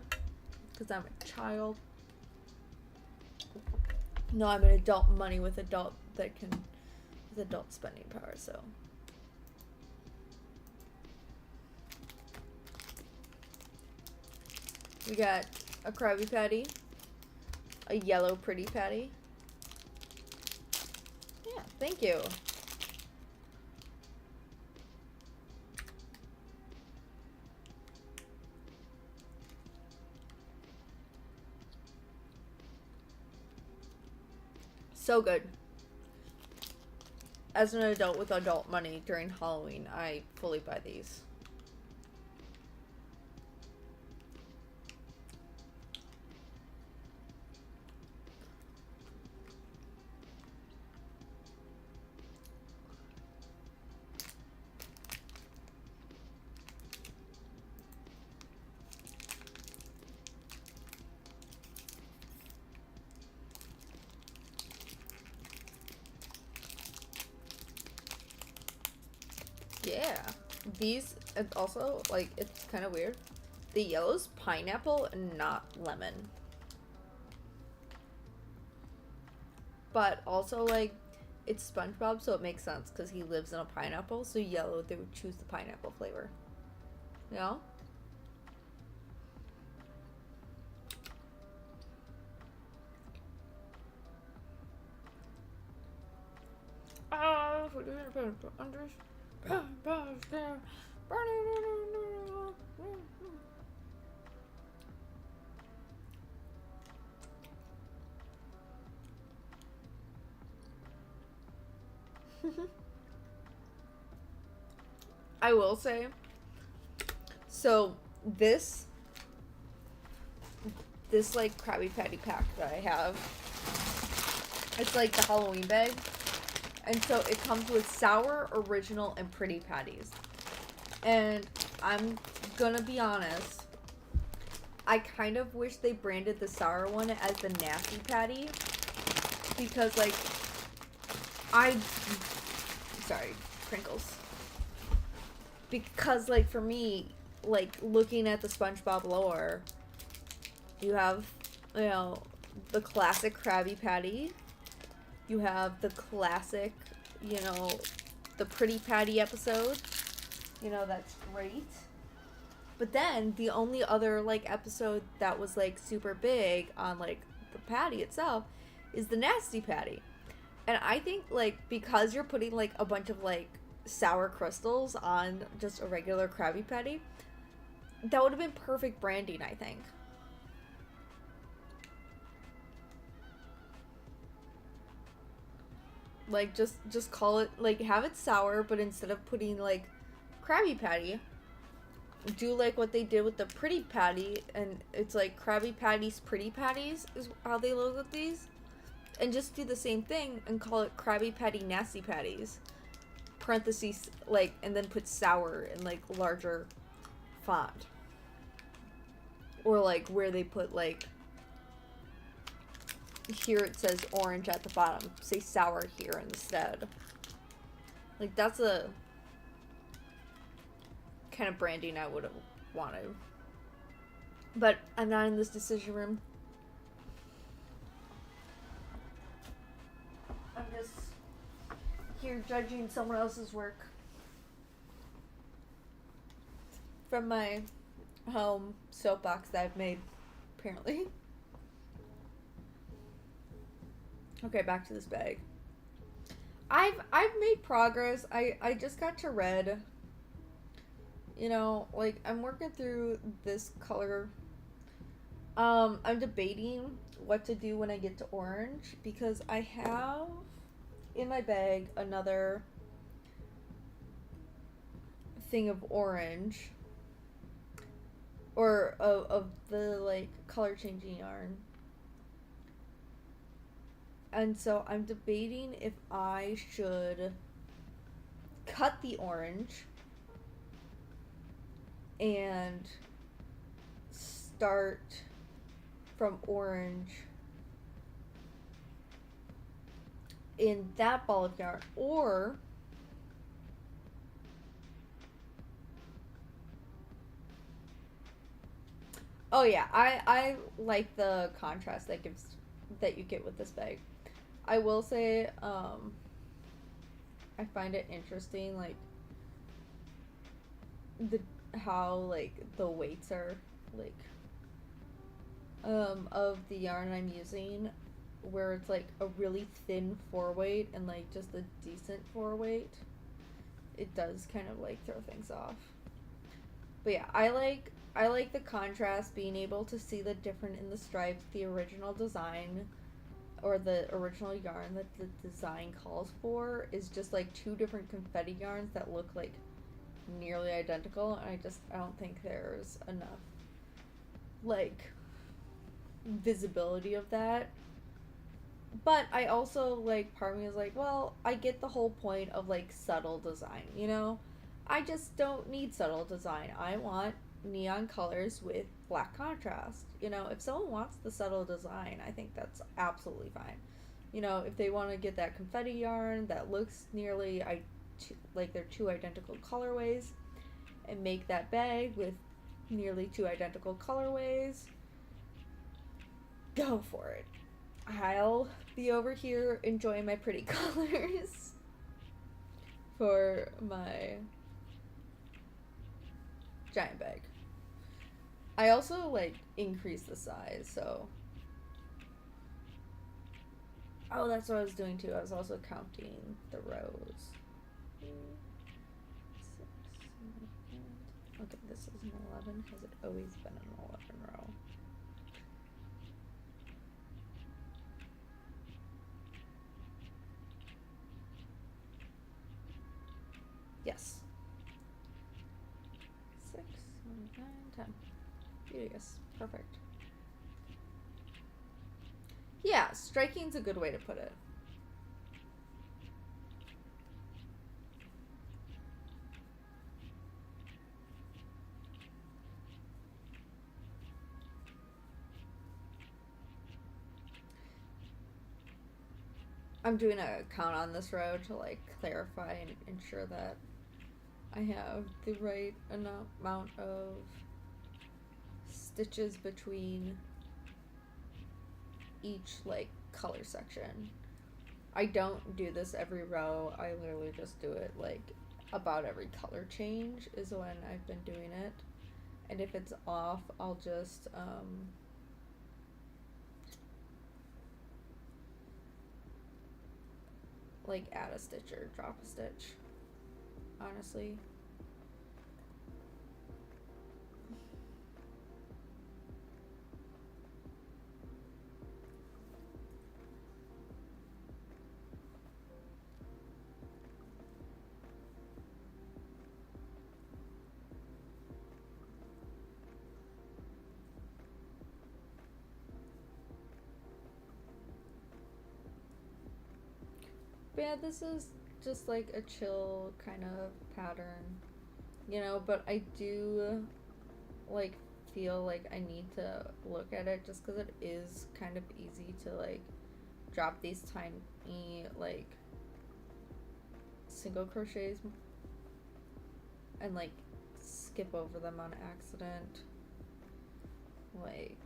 because I'm a child. No, I'm an adult money with adult spending power, so. We got a Krabby Patty, a yellow pretty patty. Yeah, thank you. So good. As an adult with adult money during Halloween, I fully buy these. Yeah, these, and also, like, it's kind of weird. The yellow's pineapple and not lemon. But also, like, it's SpongeBob, so it makes sense because he lives in a pineapple, so yellow, they would choose the pineapple flavor. You know? I will say, so this like Krabby Patty pack that I have, it's like the Halloween bag, and so it comes with sour, original, and pretty patties. And I'm gonna be honest, I kind of wish they branded the sour one as the nasty patty, because like sorry, crinkles. Because, like, for me, like, looking at the SpongeBob lore, you have, you know, the classic Krabby Patty. You have the classic, you know, the Pretty Patty episode. You know, that's great. But then, the only other, like, episode that was, like, super big on, like, the patty itself is the Nasty Patty. And I think, like, because you're putting, like, a bunch of, like, sour crystals on just a regular Krabby Patty, that would have been perfect branding, I think. Like, just call it, like, have it sour, but instead of putting, like, Krabby Patty, do, like, what they did with the Pretty Patty, and it's, like, Krabby Patty's Pretty Patties is how they logo these. And just do the same thing and call it Krabby Patty Nasty Patties. Parentheses, like, and then put sour in, like, larger font. Or, like, where they put, like, here it says orange at the bottom. Say sour here instead. Like, that's a kind of branding I would have wanted. But I'm not in this decision room. I'm just here judging someone else's work from my home soapbox that I've made, apparently. Okay, back to this bag. I've made progress. I just got to red. You know, like, I'm working through this color. I'm debating what to do when I get to orange, because I have in my bag another thing of orange, or of the, like, color changing yarn. And so I'm debating if I should cut the orange and start from orange in that ball of yarn, or oh yeah, I like the contrast that you get with this bag. I will say, I find it interesting, like, the how, like, the weights are, like, of the yarn I'm using, where it's like a really thin 4-weight and like just a decent 4-weight. It does kind of like throw things off. But yeah, I like the contrast, being able to see the different in the stripes, the original design, or the original yarn that the design calls for is just like two different confetti yarns that look like nearly identical, and I don't think there's enough, like, visibility of that. But I also, like, part of me is like, well, I get the whole point of, like, subtle design, you know? I just don't need subtle design. I want neon colors with black contrast. You know, if someone wants the subtle design, I think that's absolutely fine. You know, if they want to get that confetti yarn that looks nearly like they're two identical colorways, and make that bag with nearly two identical colorways, go for it. I'll be over here enjoying my pretty colors for my giant bag. I also, like, increased the size, so... Oh, that's what I was doing too. I was also counting the rows. 6, 7, 8. Okay, this is an 11. Has it always been an 11 row? Yes. 6, 7, 8, 9, 10. Beauteous. Perfect. Yeah, striking's a good way to put it. I'm doing a count on this row to, like, clarify and ensure that I have the right amount of stitches between each, like, color section. I don't do this every row. I literally just do it, like, about every color change is when I've been doing it. And if it's off, I'll just, like, add a stitch or drop a stitch, honestly. But yeah, this is just like a chill kind of pattern, you know, but I do, like, feel like I need to look at it just because it is kind of easy to, like, drop these tiny like single crochets and like skip over them on accident. Like,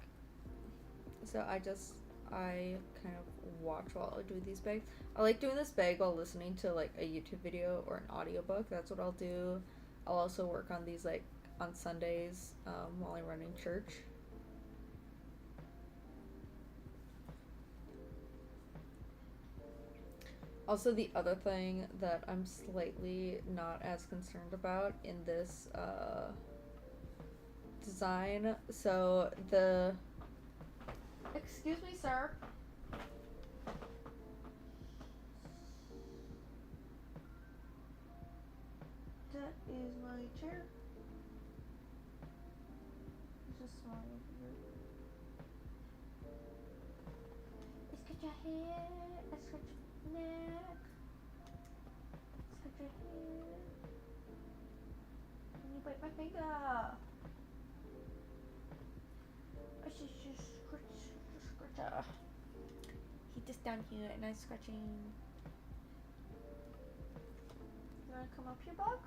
so I kind of watch while I do these bags. I like doing this bag while listening to like a YouTube video or an audiobook. That's what I'll do. I'll also work on these like on Sundays while I'm running church. Also, the other thing that I'm slightly not as concerned about in this design, so the... Excuse me, sir. That is my chair. It's just small over here. Let's get your hair. Let's get your neck. Let's get your hair. Can you bite my finger? Let's just scratch. He just down here and I'm scratching. You wanna come up here, Bug?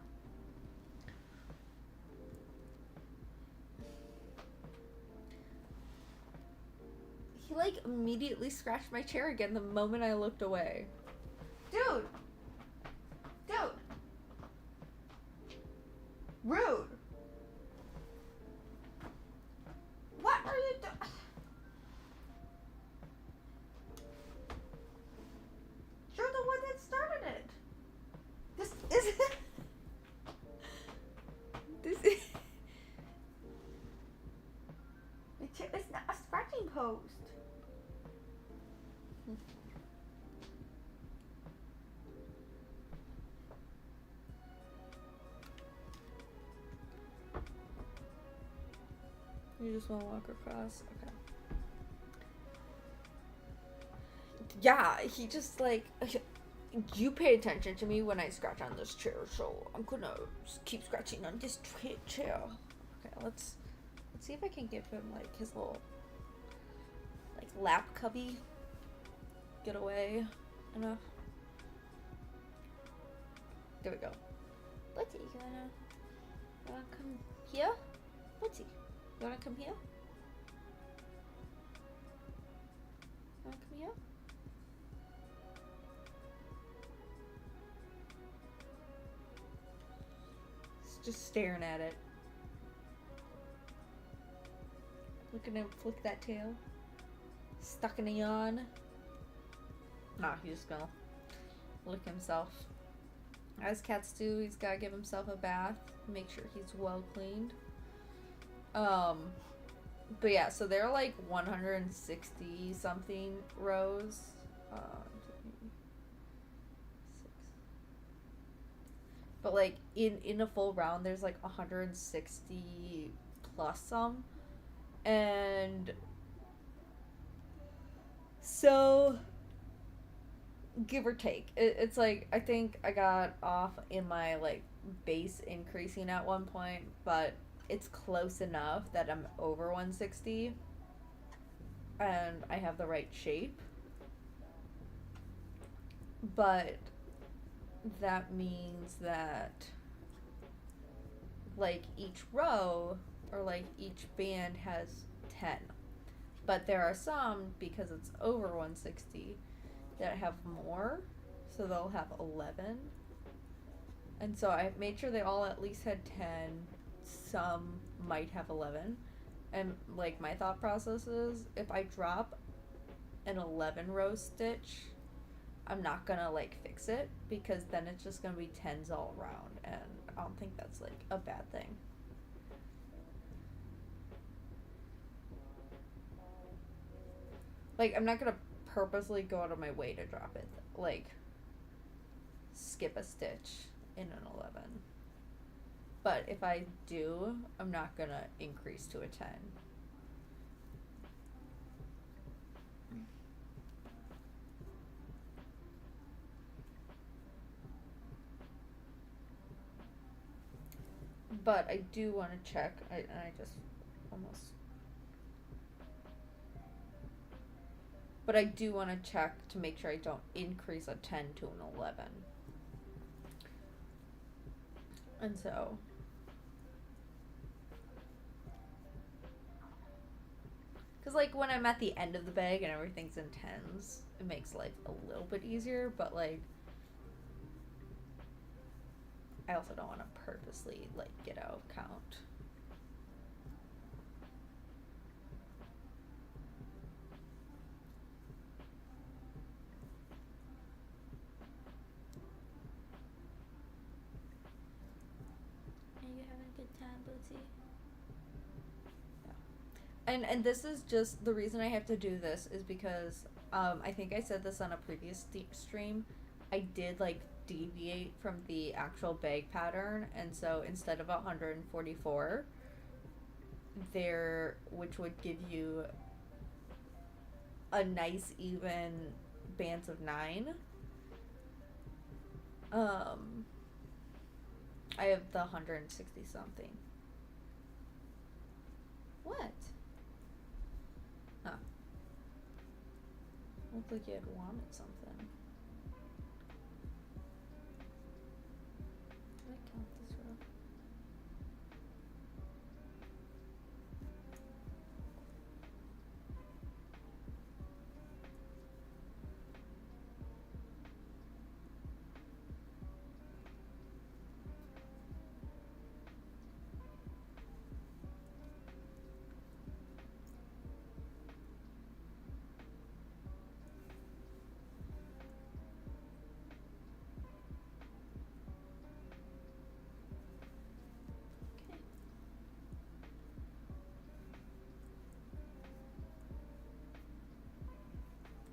He like immediately scratched my chair again the moment I looked away. Dude! Rude! What are you doing? You're the one that started it. This is... It's not a scratching post. You just want to walk across? Okay. Yeah, he just like... You pay attention to me when I scratch on this chair, so I'm gonna keep scratching on this chair. Okay, let's see if I can give him like his little like lap cubby. Get away enough. There we go. Let's see, you wanna come here? Let's see. You wanna come here? Wanna come here? Just staring at it. Look at him flick that tail. Stuck in a yawn. Nah, he's just gonna lick himself. As cats do, he's gotta give himself a bath. Make sure he's well cleaned. But yeah, so they're like 160 something rows. But like in a full round there's like 160 plus some. And so give or take, it's like I think I got off in my like base increasing at one point, but it's close enough that I'm over 160 and I have the right shape. But that means that like each row or like each band has 10, but there are some, because it's over 160, that have more, so they'll have 11. And so I made sure they all at least had 10. Some might have 11. And like my thought process is, if I drop an 11 row stitch, I'm not gonna like fix it, because then it's just gonna be 10s all around, and I don't think that's like a bad thing. Like, I'm not gonna purposely go out of my way to drop it, like skip a stitch in an 11. But if I do, I'm not gonna increase to a 10. But I do want to check. I just almost... But I do want to check to make sure I don't increase a 10 to an 11. And so, because like when I'm at the end of the bag and everything's in tens, it makes life a little bit easier, but like I also don't want to purposely like get out of count. Are you having a good time, Bootsy? And this is just the reason I have to do this is because I think I said this on a previous stream. I did like deviate from the actual bag pattern, and so instead of 144 there, which would give you a nice even bands of 9, I have the 160 something. What? Oh. Looked like you had wanted something. Did I count this row? Okay.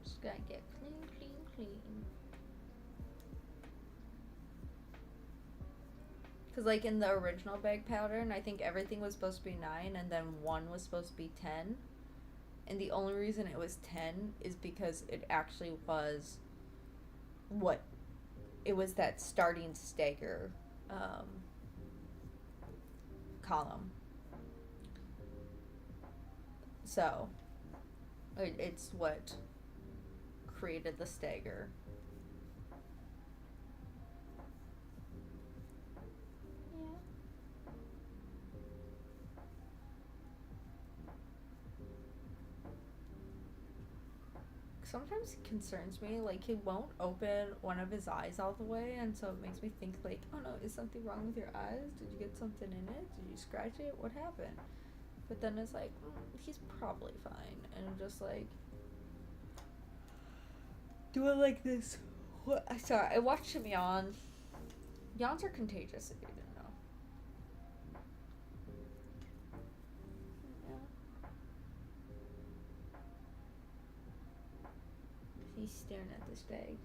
Just gotta get clean, clean, clean. Because, like, in the original bag pattern, I think everything was supposed to be 9, and then 1 was supposed to be 10. And the only reason it was 10 is because it actually was what? It was that starting stagger column. So, it's what created the stagger. Yeah. Sometimes it concerns me, like, he won't open one of his eyes all the way, and so it makes me think, like, oh no, is something wrong with your eyes? Did you get something in it? Did you scratch it? What happened? But then it's like, he's probably fine. And I'm just like, do it like this. What? Sorry, I watched him yawn. Yawns are contagious if you didn't know. Yeah. He's staring at this bag.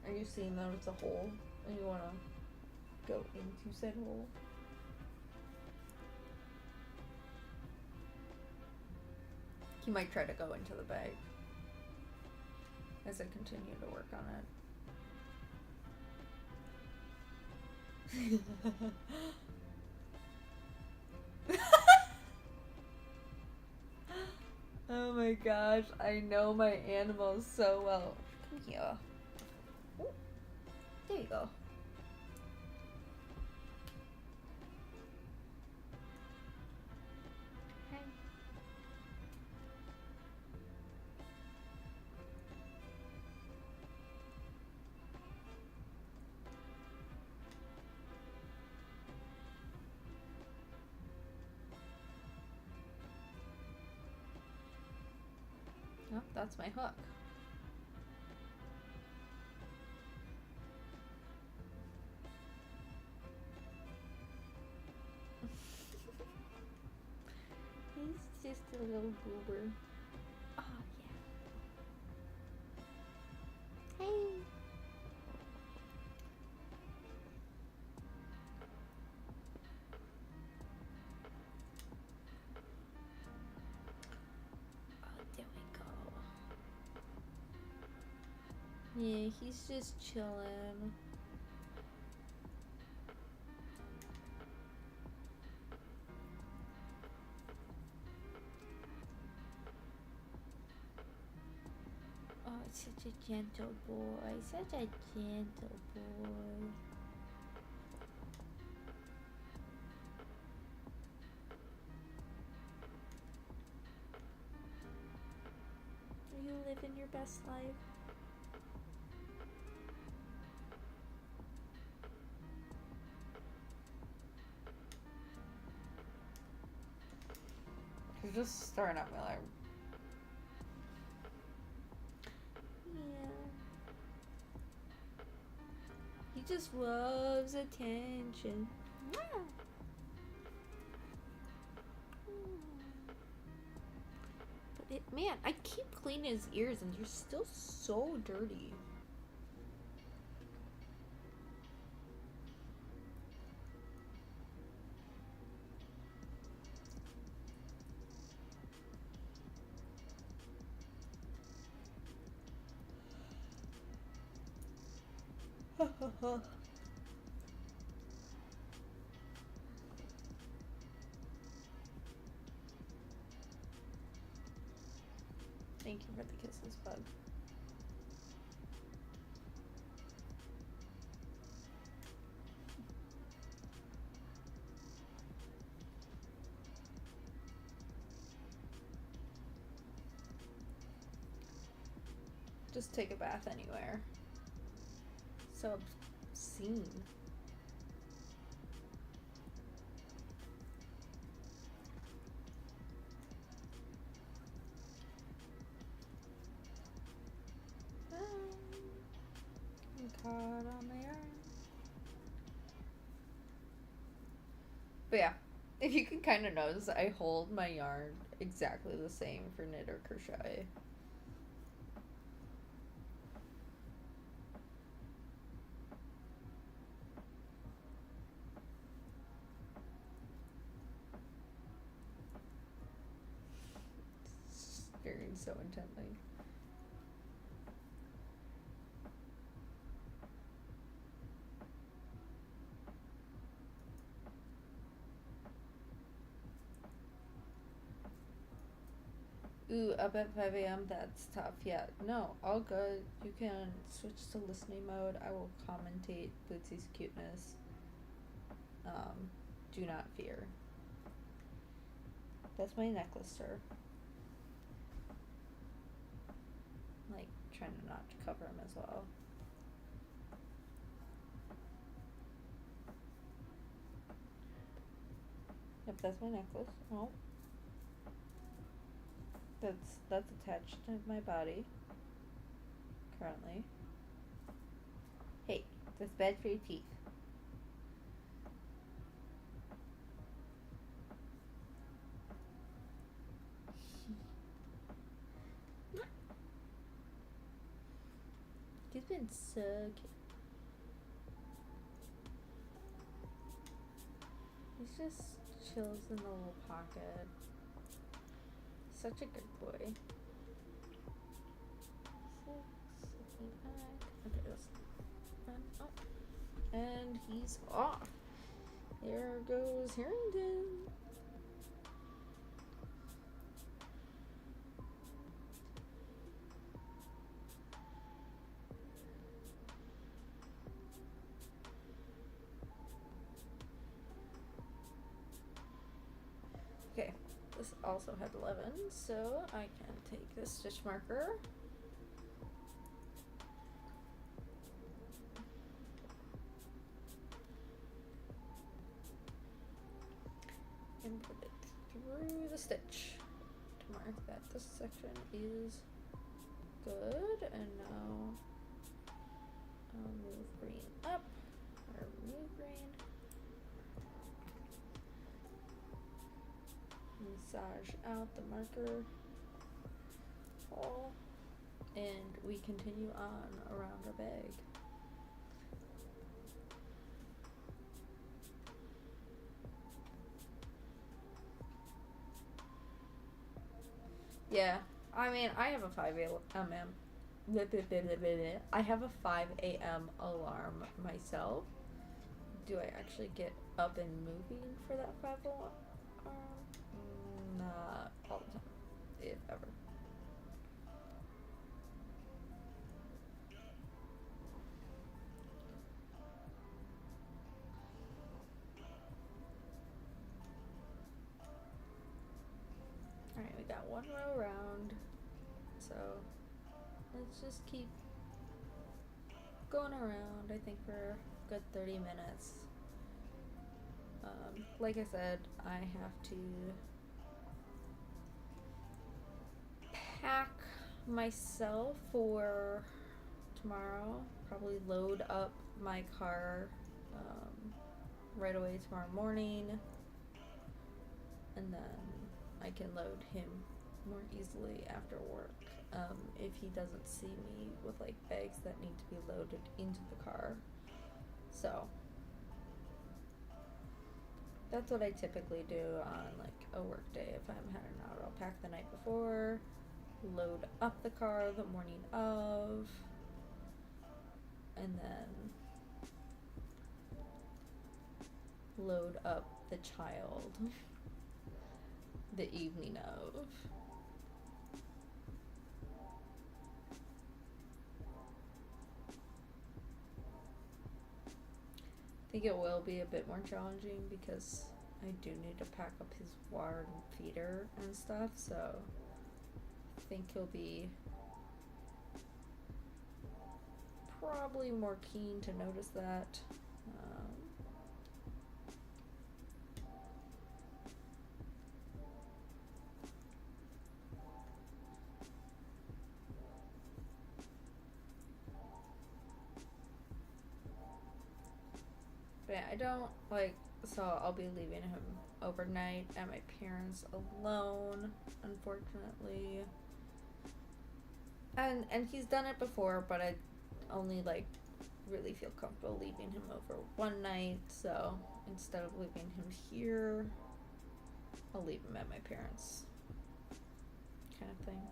Are you seeing that it's a hole? And you want to go into said hole? He might try to go into the bag as I continue to work on it. Oh my gosh, I know my animals so well. Come here. Ooh, there you go. Hi. Oh, that's my hook. He's just a little goober. Oh yeah. Hey. Oh, there we go. Yeah, he's just chilling. gentle boy. Such a gentle boy. Are you living your best life? You're just starting up my alarm. Yeah. He just loves attention. Yeah. But man, I keep cleaning his ears and they're still so dirty. Thank you for the kisses, bug. Just take a bath anywhere. So obscene. I'm caught on my arm. But yeah, if you can kind of notice, I hold my yarn exactly the same for knit or crochet. Staring so intently. Ooh, up at 5 a.m. That's tough. Yeah, no, all good. You can switch to listening mode. I will commentate Bootsy's cuteness. Do not fear. That's my necklace, sir. Like, trying to not to cover him as well. Yep, that's my necklace. Oh. That's attached to my body. Currently. Hey, that's bad for your teeth. He's been so cute. He just chills in the little pocket. Such a good boy. 6, 65. Okay, let's run up. And he's off. There goes Harrington. Okay, this also had 11, so I can take this stitch marker. And put it through the stitch to mark that this section is good. And now I'll move green up, or remove green. Massage out the marker hole, and we continue on around our bag. Yeah, I mean, I have a 5 a.m. I have a 5 a.m. alarm myself. Do I actually get up and moving for that 5 alarm? Not all the time, if ever. one row round. So let's just keep going around, I think, for a good 30 minutes. Like I said, I have to pack myself for tomorrow. Probably load up my car right away tomorrow morning, and then I can load him more easily after work if he doesn't see me with like bags that need to be loaded into the car. So that's what I typically do on like a work day. If I'm heading out, I'll pack the night before, load up the car the morning of, and then load up the child the evening of. I think it will be a bit more challenging because I do need to pack up his water and feeder and stuff, so I think he'll be probably more keen to notice that. But yeah, I don't like, so I'll be leaving him overnight at my parents' alone, unfortunately. And he's done it before, but I only like really feel comfortable leaving him over one night, so instead of leaving him here, I'll leave him at my parents' kind of thing.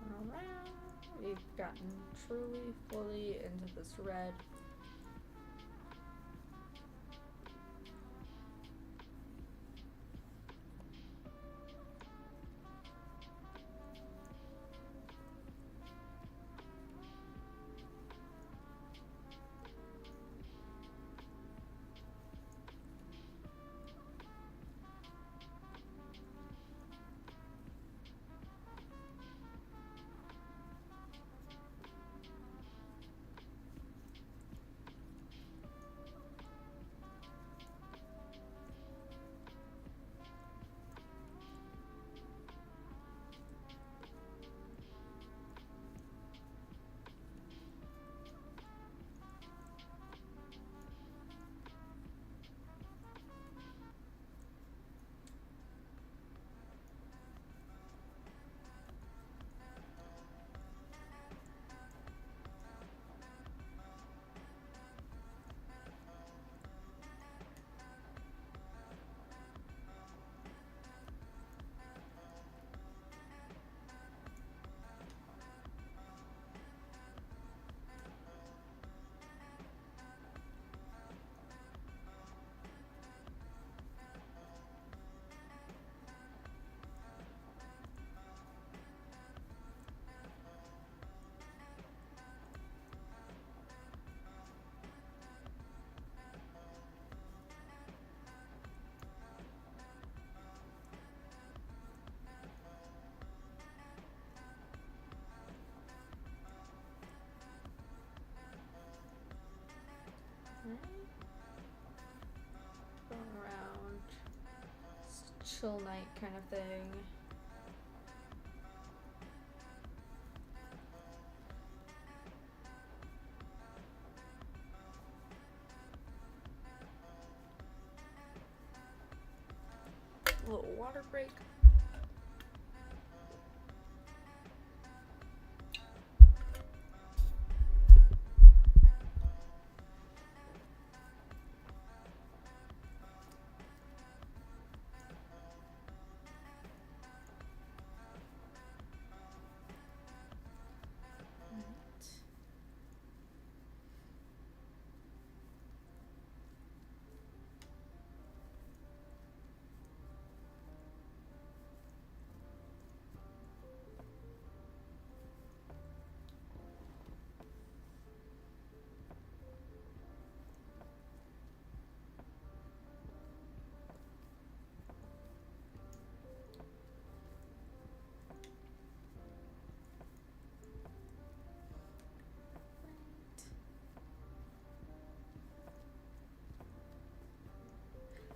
Alright, we've gotten truly fully into this red. Going around, chill night kind of thing. little water break.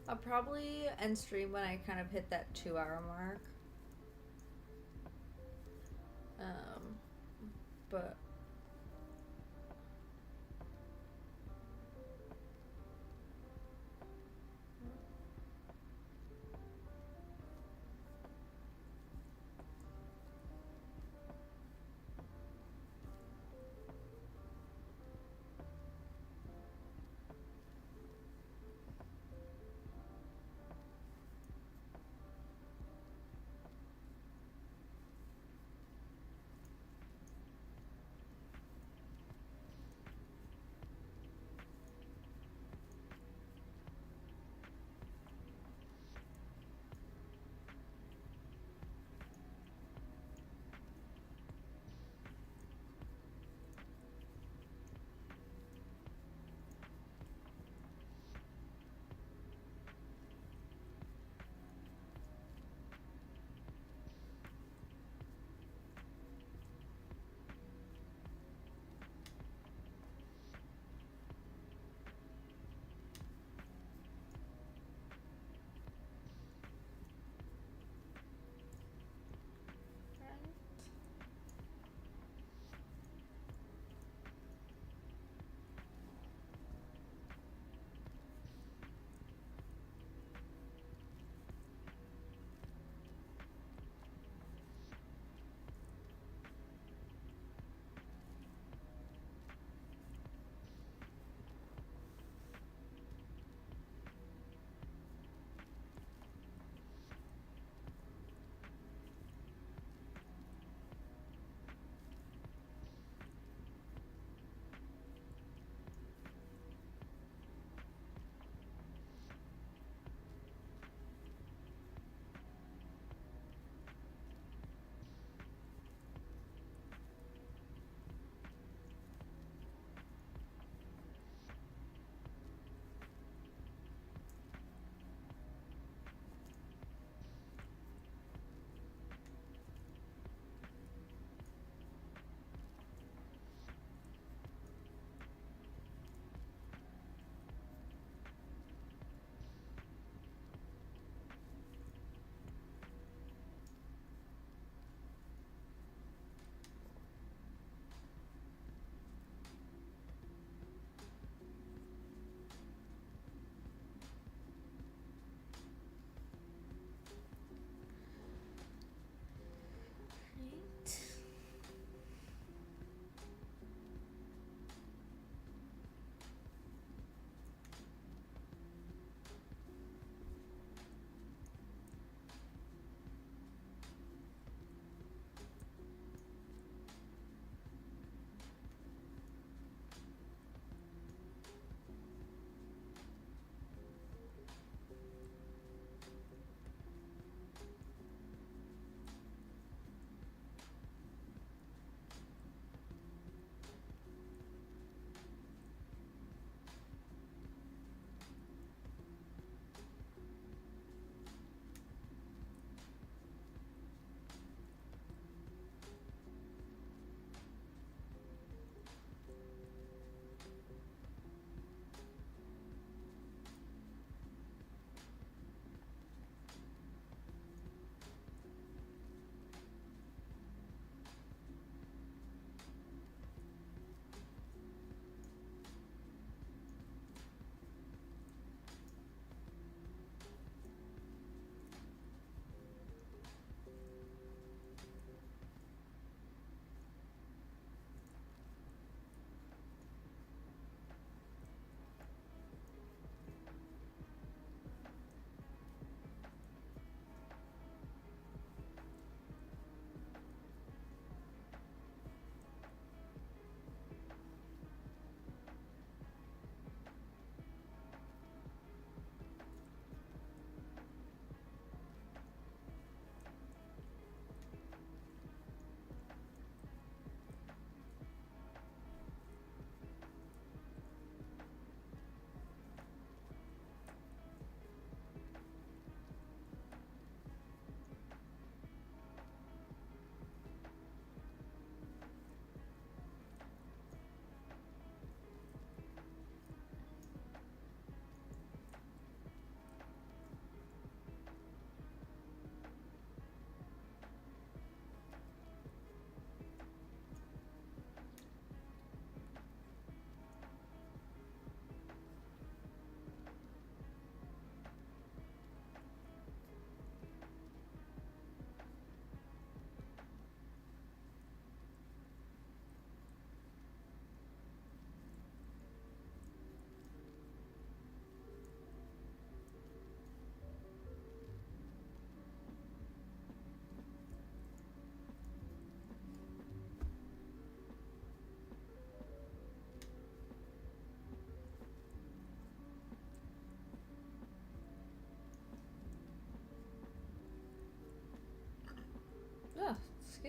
I'll probably end stream when I kind of hit that 2 hour mark. But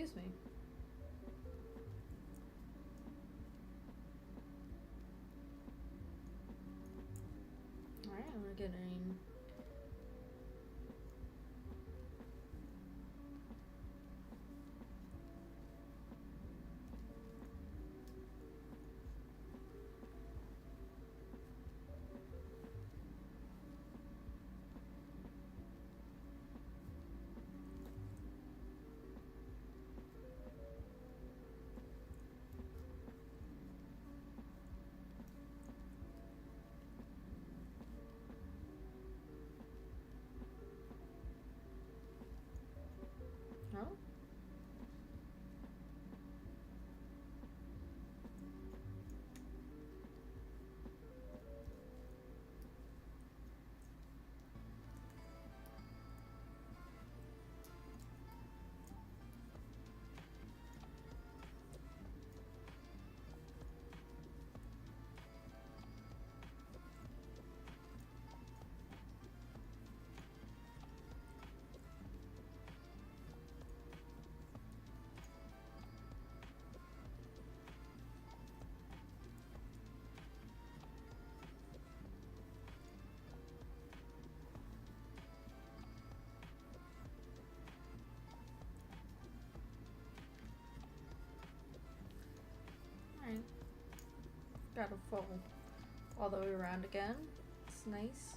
Excuse me. Alright, we're getting... No? Alright. Gotta fold all the way around again. It's nice.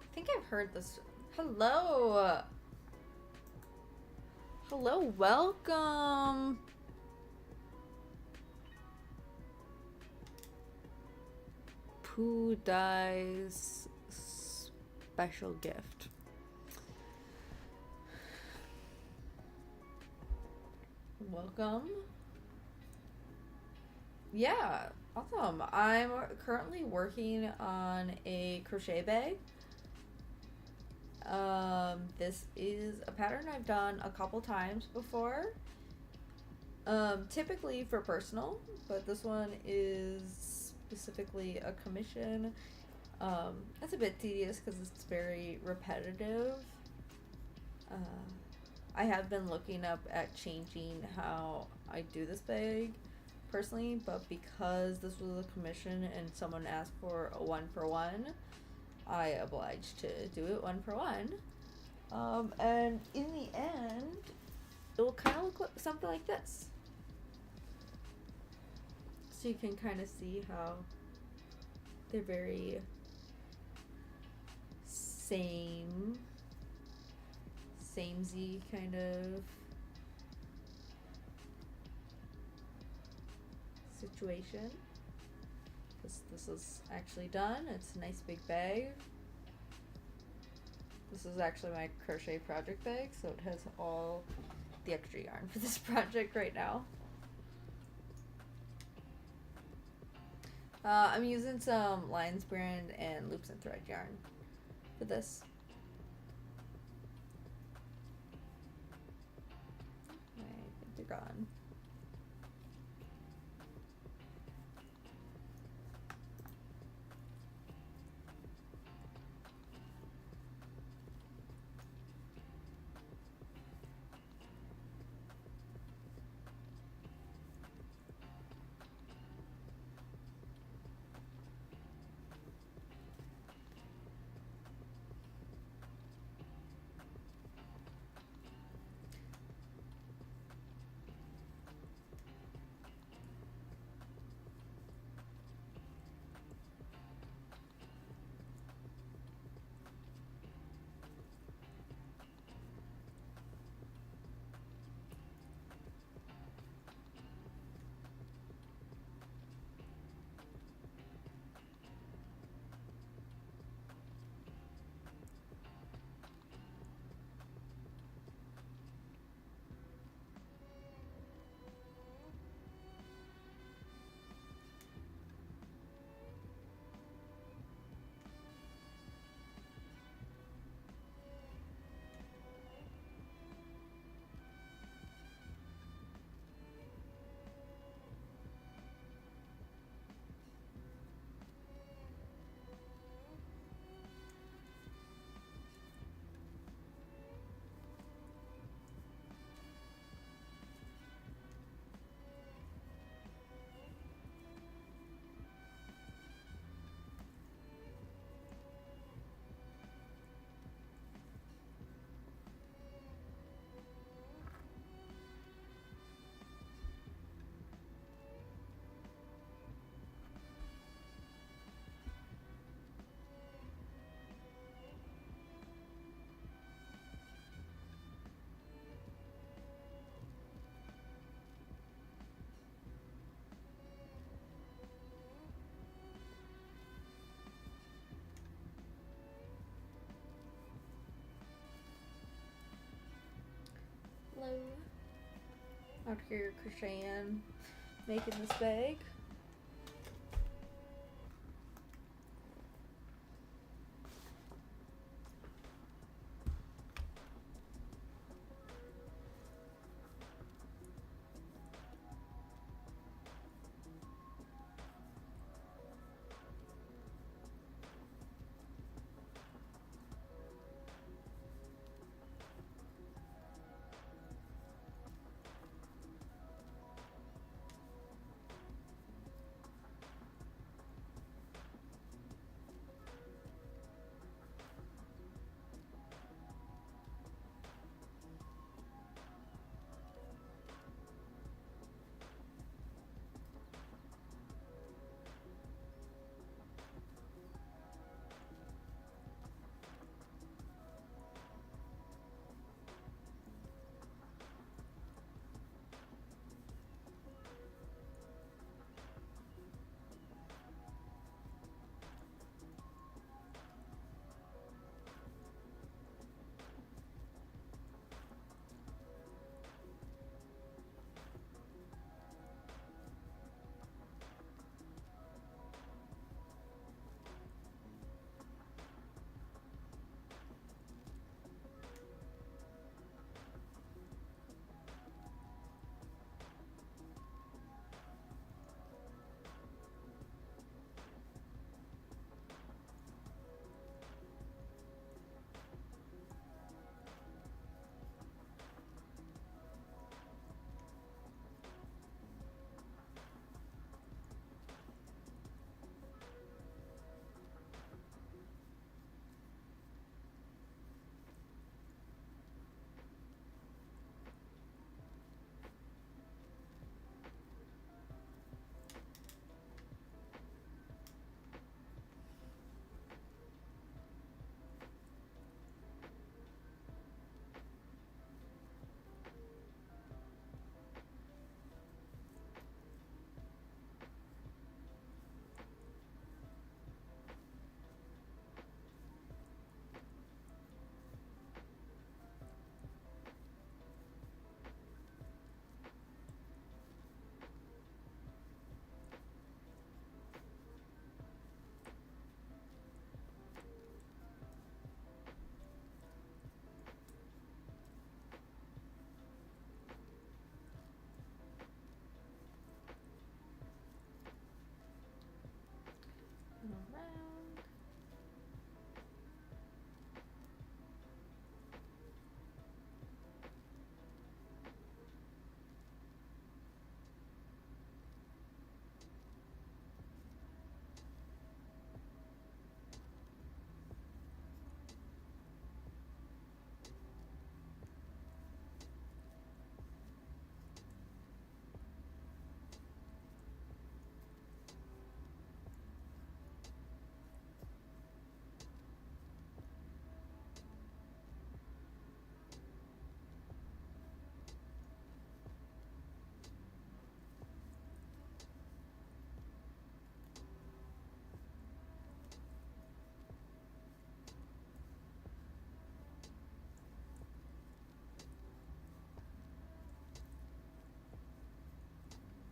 I think I've heard this. Hello. Hello, welcome. Pooh Die's special gift. Welcome. Yeah, awesome. I'm currently working on a crochet bag. This is a pattern I've done a couple times before. Typically for personal, but this one is specifically a commission. It's a bit tedious because it's very repetitive. I have been looking up at changing how I do this bag personally, but because this was a commission and someone asked for a 1-for-1, I obliged to do it 1-for-1. And in the end, it will kind of look like something like this. So you can kind of see how they're very samey kind of situation. This is actually done. It's a nice big bag. This is actually my crochet project bag, so it has all the extra yarn for this project right now. I'm using some Lions brand and Loops and Thread yarn for this. I think they're gone. Hello. Out here crocheting, making this bag.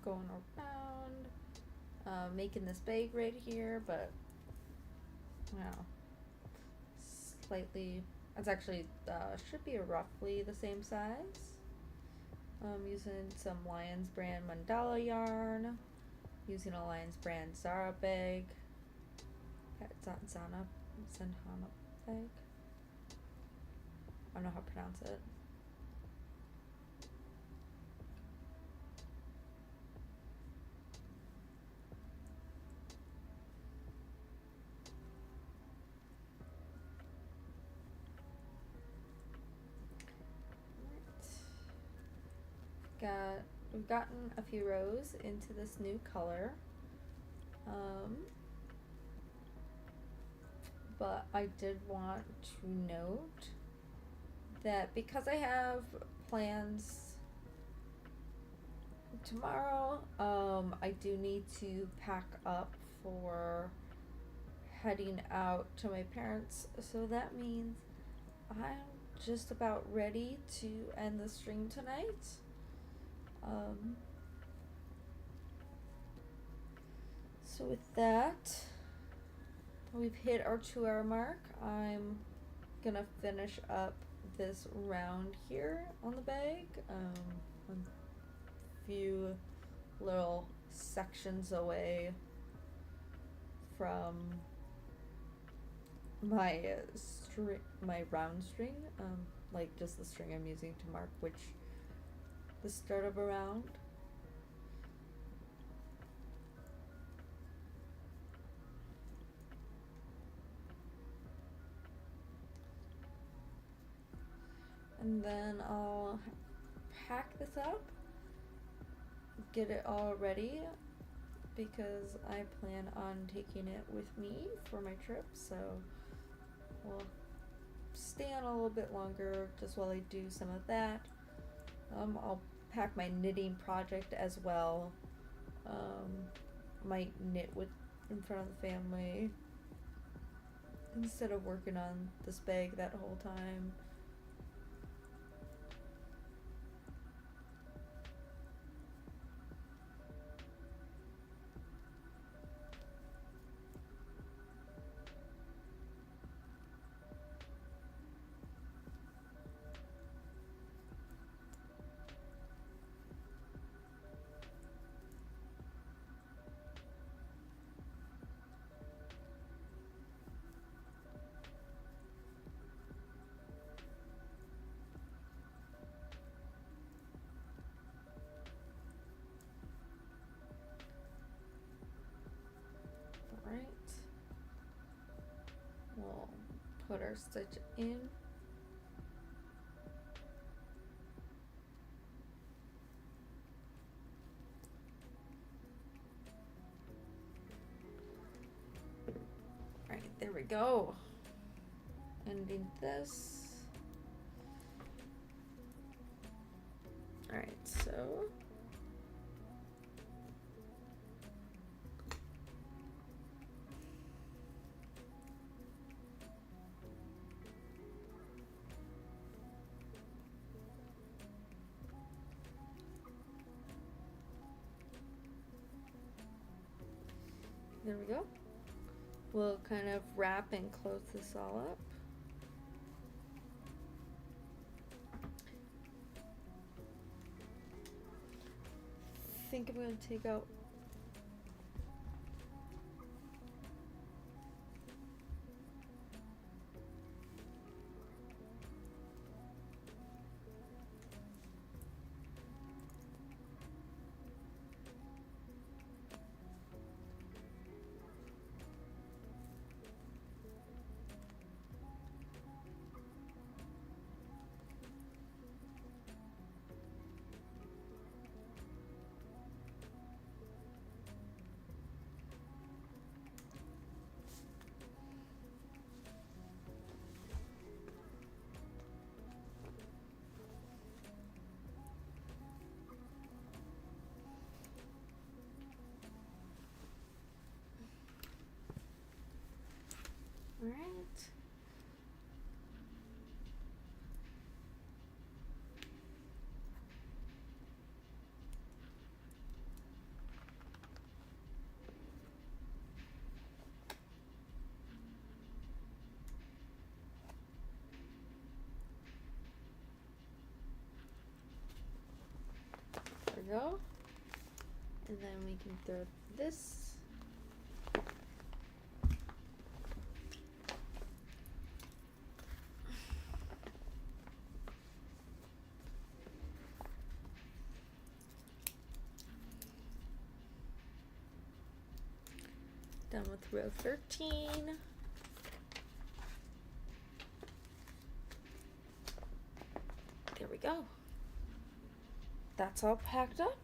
going around, making this bag right here, but slightly. It's actually should be roughly the same size. Using some Lions brand mandala yarn, using a Lions brand Zara bag. Zana bag. I don't know how to pronounce it. We've gotten a few rows into this new color. But I did want to note that because I have plans tomorrow, I do need to pack up for heading out to my parents, so that means I'm just about ready to end the stream tonight. So with that, we've hit our 2-hour mark. I'm gonna finish up this round here on the bag. A few little sections away from my my round string, like just the string I'm using to mark the start of a round. And then I'll pack this up, get it all ready, because I plan on taking it with me for my trip, so we'll stay on a little bit longer just while I do some of that. I'll pack my knitting project as well. Might knit in front of the family instead of working on this bag that whole time. We'll put our stitch in. Alright, there we go. Ending this. Alright, so there we go. We'll kind of wrap and close this all up. I think I'm going to take out go. And then we can throw this. Done with row 13. There we go. That's all packed up.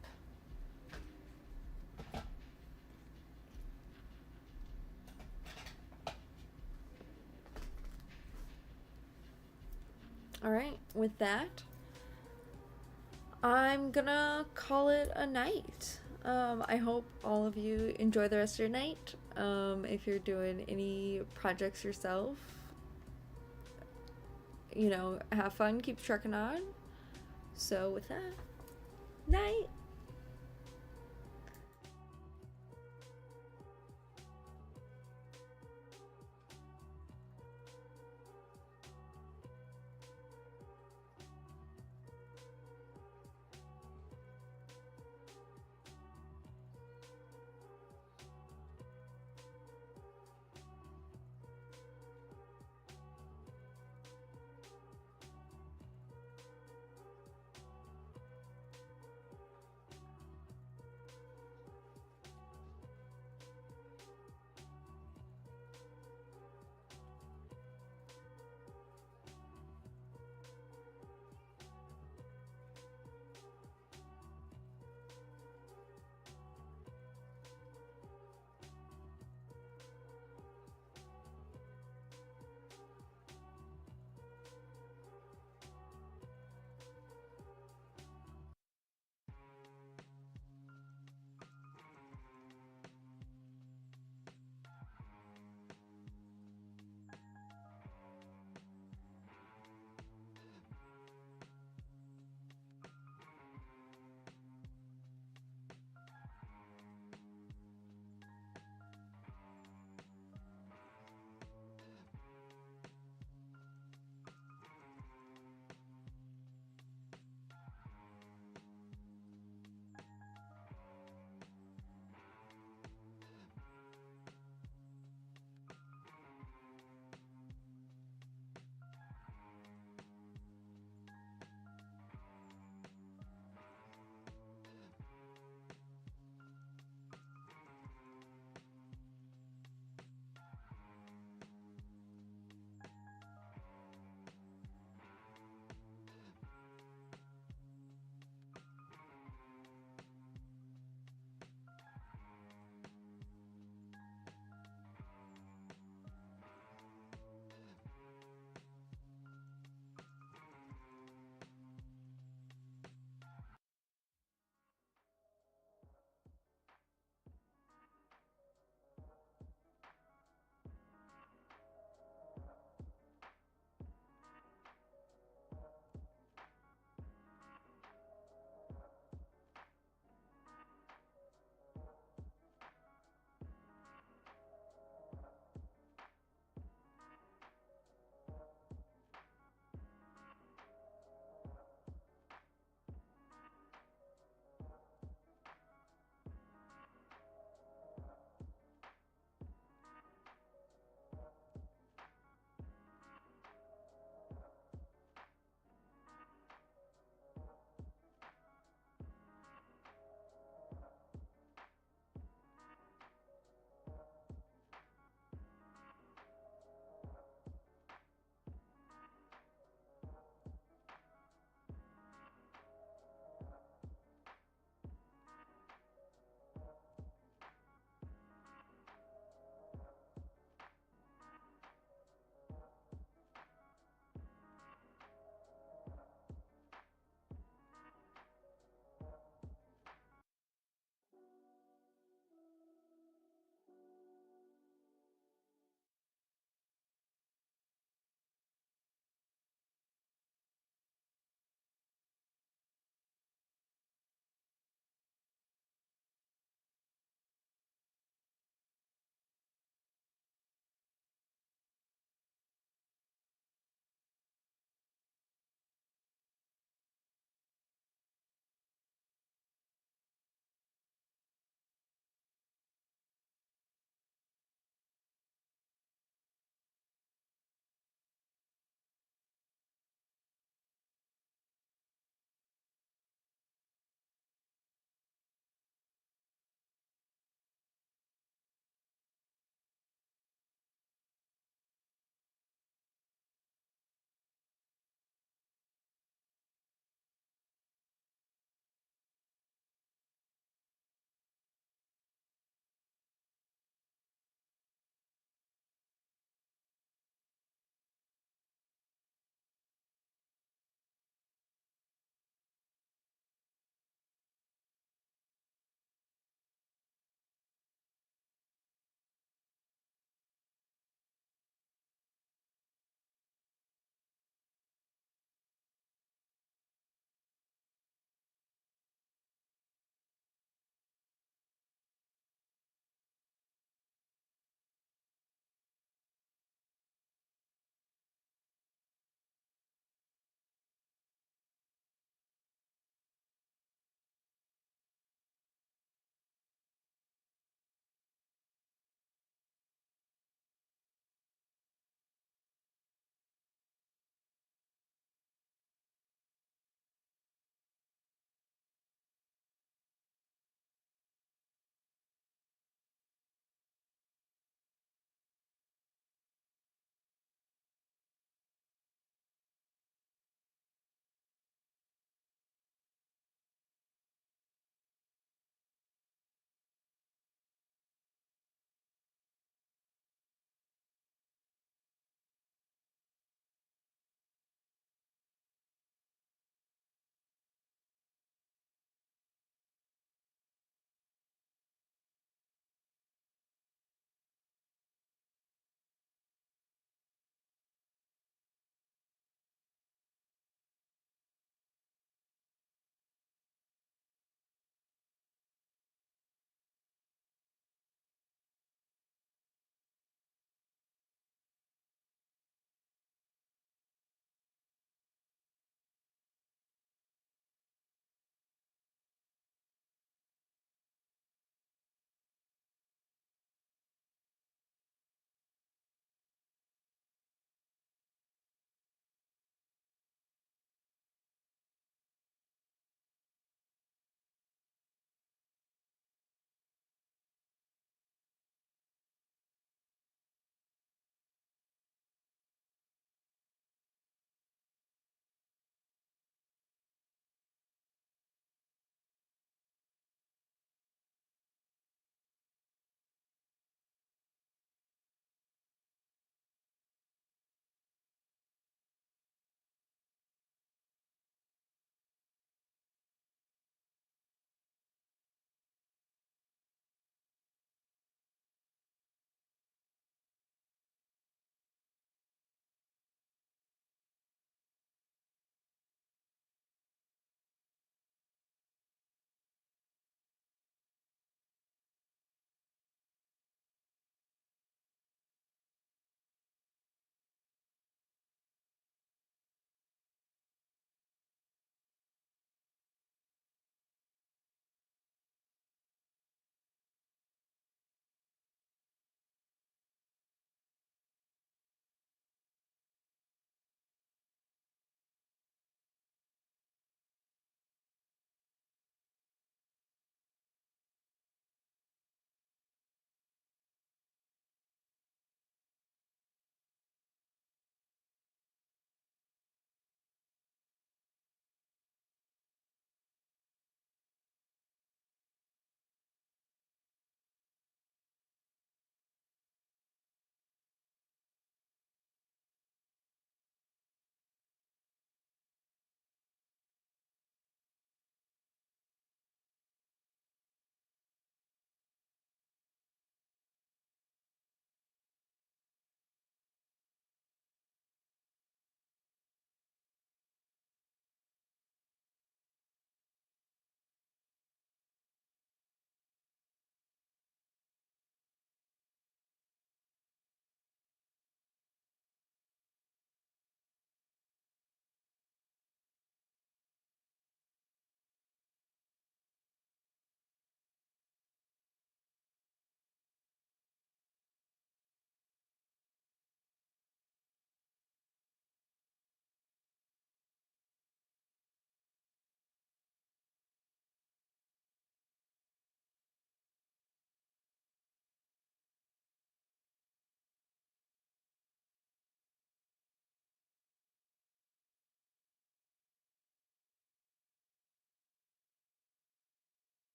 All right, with that, I'm gonna call it a night. I hope all of you enjoy the rest of your night. If you're doing any projects yourself, you know, have fun, keep trucking on. So with that, night.